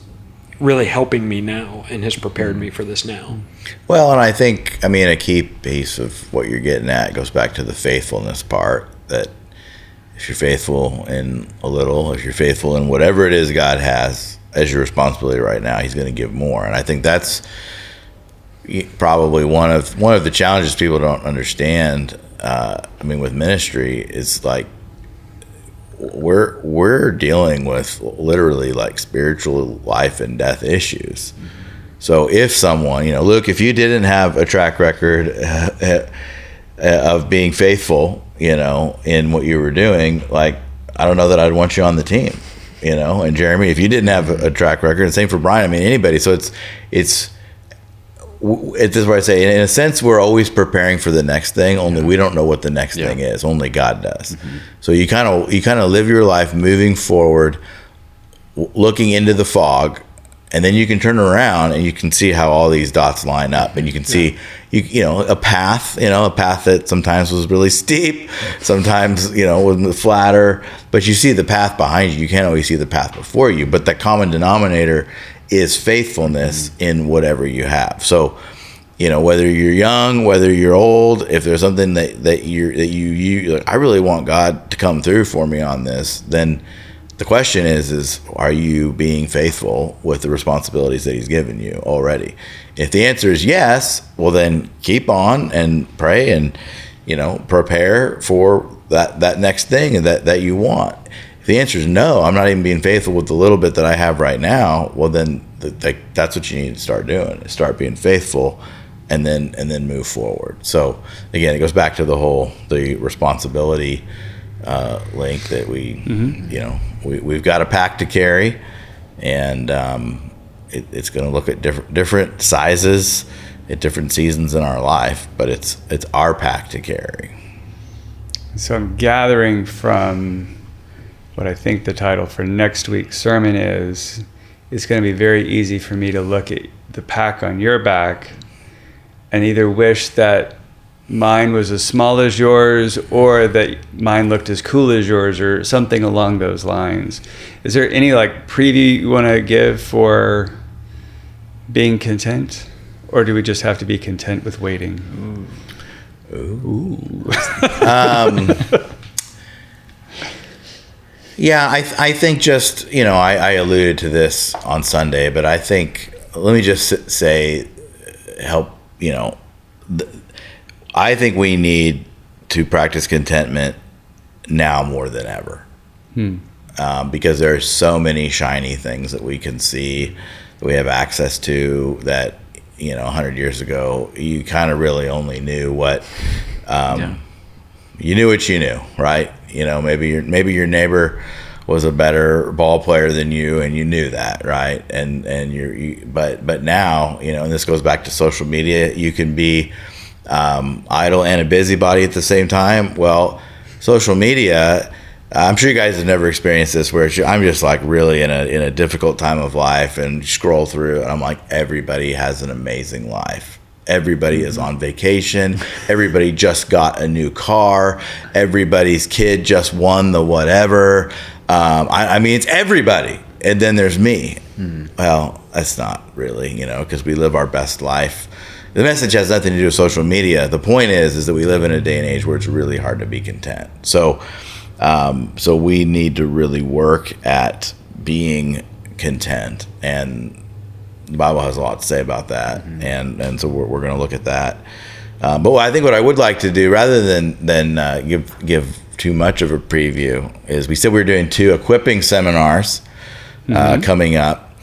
really helping me now and has prepared me for this now. Well, and I think, a key piece of what you're getting at goes back to the faithfulness part, that if you're faithful in a little, if you're faithful in whatever it is God has as your responsibility right now, he's going to give more. And I think that's probably one of the challenges people don't understand. With ministry, is like we're dealing with literally like spiritual life and death issues. So if someone, Luke, if you didn't have a track record of being faithful, in what you were doing, like, I don't know that I'd want you on the team. And Jeremy, if you didn't have a track record, and same for Brian, anybody. So it's This is what I say. In a sense, we're always preparing for the next thing. Only we don't know what the next thing is. Only God does. So you kind of live your life moving forward, looking into the fog, and then you can turn around and you can see how all these dots line up, and you can see a path that sometimes was really steep, sometimes was flatter, but you see the path behind you. You can't always see the path before you, but the common denominator is faithfulness in whatever you have. So, whether you're young, whether you're old, if there's something that you like, I really want God to come through for me on this, then the question is are you being faithful with the responsibilities that he's given you already? If the answer is yes, well then keep on and pray and prepare for that next thing that you want. If the answer is no, I'm not even being faithful with the little bit that I have right now, well then that's what you need to start doing. Start being faithful and then move forward. So again, it goes back to the responsibility link that we've got a pack to carry, and it's going to look at different sizes at different seasons in our life, but it's our pack to carry. So I'm gathering from what I think the title for next week's sermon is, it's going to be very easy for me to look at the pack on your back and either wish that mine was as small as yours or that mine looked as cool as yours or something along those lines. Is there any preview you want to give for being content, or do we just have to be content with waiting? Ooh. Yeah, I think just, I alluded to this on Sunday, but I think, let me just say, I think we need to practice contentment now more than ever. Because there are so many shiny things that we can see, that we have access to, that, 100 years ago, you kind of really only knew what, you knew what you knew, right? Maybe your neighbor was a better ball player than you, and you knew that, right? But now, and this goes back to social media, you can be idle and a busybody at the same time. Well, social media, I'm sure you guys have never experienced this, where I'm just really in a difficult time of life and scroll through, and I'm like, everybody has an amazing life. Everybody is on vacation. Everybody just got a new car. Everybody's kid just won the whatever. I mean, it's everybody. And then there's me. Well, that's not really, because we live our best life. The message has nothing to do with social media. The point is that we live in a day and age where it's really hard to be content. So we need to really work at being content, and the Bible has a lot to say about that, and so we're going to look at that. But I think what I would like to do, rather than give too much of a preview, is we said we were doing 2 equipping seminars coming up.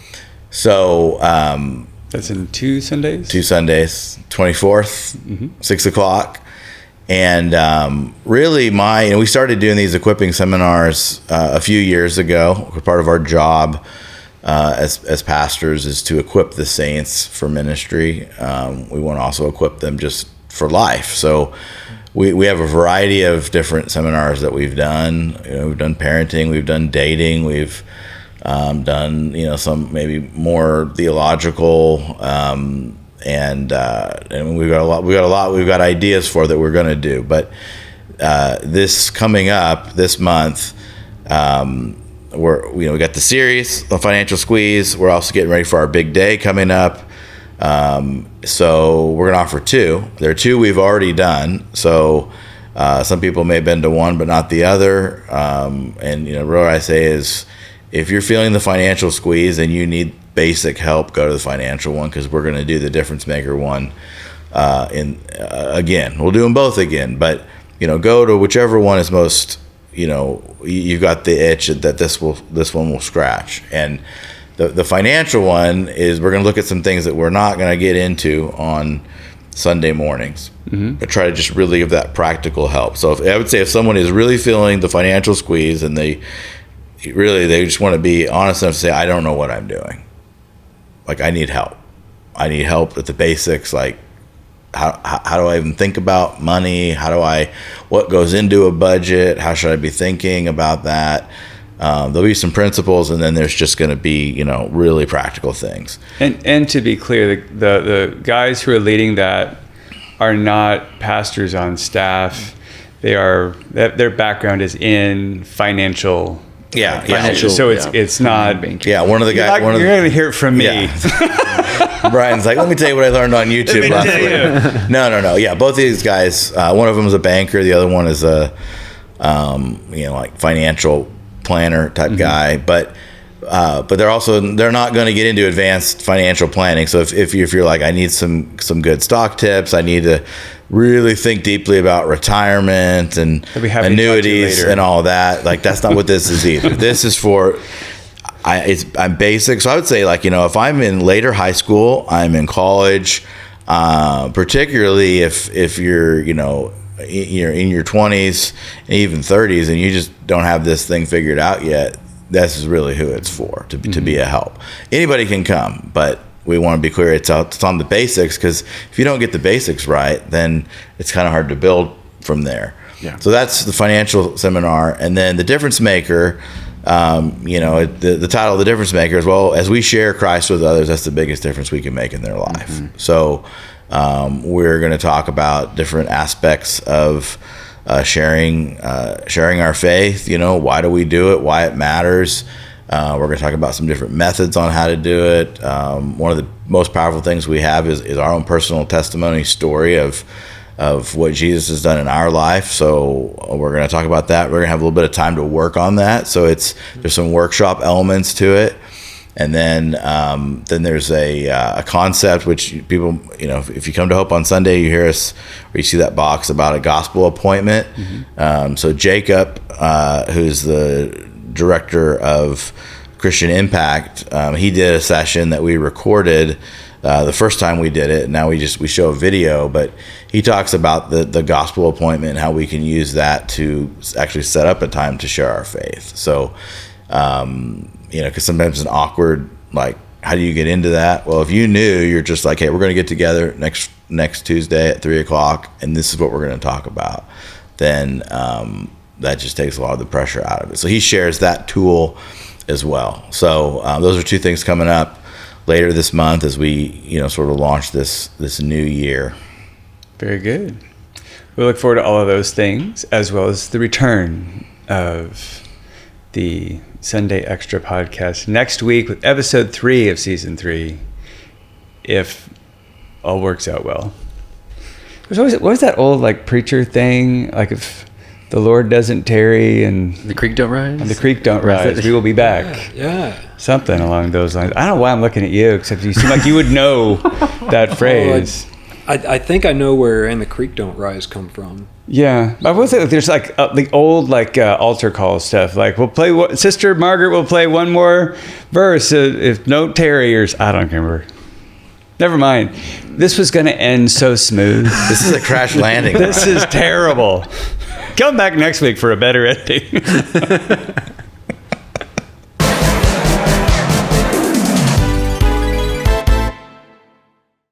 So that's in 2 Sundays. 2 Sundays, 24th, 6:00. And really, we started doing these equipping seminars a few years ago. Part of our job as pastors is to equip the saints for ministry. We want to also equip them just for life. So we have a variety of different seminars that we've done. We've done parenting, we've done dating, we've done some maybe more theological, and we've got ideas for that we're going to do. But this coming up this month, we got the series, the financial squeeze. We're also getting ready for our big day coming up. So we're going to offer 2. There are 2 we've already done. So some people may have been to one, but not the other. And what I say is, if you're feeling the financial squeeze and you need basic help, go to the financial one, because we're going to do the difference maker one again. We'll do them both again, but go to whichever one is most, you've got the itch that this one will scratch. And the financial one is, we're going to look at some things that we're not going to get into on Sunday mornings, but try to just really give that practical help. So I would say if someone is really feeling the financial squeeze and they just want to be honest enough to say, I don't know what I'm doing. I need help. I need help with the basics, like how do I even think about money? What goes into a budget? How should I be thinking about that? There'll be some principles, and then there's just going to be, really practical things. And to be clear, the guys who are leading that are not pastors on staff. Their background is in financial. So it's not. Yeah, one of the guys. You're going to hear it from me. Yeah. Brian's like, let me tell you what I learned on YouTube last week. No. Yeah, both of these guys. One of them is a banker. The other one is a, like financial planner type guy. But they're not going to get into advanced financial planning. So if you're like, I need some good stock tips, I need to really think deeply about retirement and annuities and all that. Like, that's not what this is either. This is for, I'm basic. So I would say, like, if I'm in later high school, I'm in college, particularly if you're, you're in your 20s and even 30s and you just don't have this thing figured out yet, this is really who it's for, to be a help. Anybody can come, but we want to be clear, it's on the basics, because if you don't get the basics right, then it's kind of hard to build from there. Yeah. So that's the financial seminar. And then the difference maker, the title of the difference maker is, well, as we share Christ with others, that's the biggest difference we can make in their life. So we're going to talk about different aspects of sharing our faith. Why do we do it? Why it matters. We're going to talk about some different methods on how to do it. One of the most powerful things we have is our own personal testimony story of what Jesus has done in our life. So we're going to talk about that. We're going to have a little bit of time to work on that. So there's some workshop elements to it. And then there's a concept which people, if you come to Hope on Sunday, you hear us, or you see that box about a gospel appointment. So Jacob, who's the director of Christian Impact, he did a session that we recorded the first time we did it. Now we show a video, but he talks about the gospel appointment and how we can use that to actually set up a time to share our faith. So, because sometimes it's an awkward, like, how do you get into that? Well, if you knew, you're just like, hey, we're going to get together next Tuesday at 3:00, and this is what we're going to talk about, then that just takes a lot of the pressure out of it. So he shares that tool as well. So those are two things coming up later this month as we, sort of launch this new year. Very good. We look forward to all of those things, as well as the return of the Sunday Extra podcast next week with episode 3 of season 3, if all works out well. What was that old, like, preacher thing? Like, if the Lord doesn't tarry and the creek don't rise, we will be back. Yeah. Something along those lines. I don't know why I'm looking at you, except you seem like you would know that phrase. I think I know where "and the creek don't rise" come from. Yeah, I will say there's like the old altar call stuff. Like, we'll play Sister Margaret will play one more verse if no tarriers. I don't remember. Never mind. This was going to end so smooth. This is a crash landing. This is terrible. Come back next week for a better ending.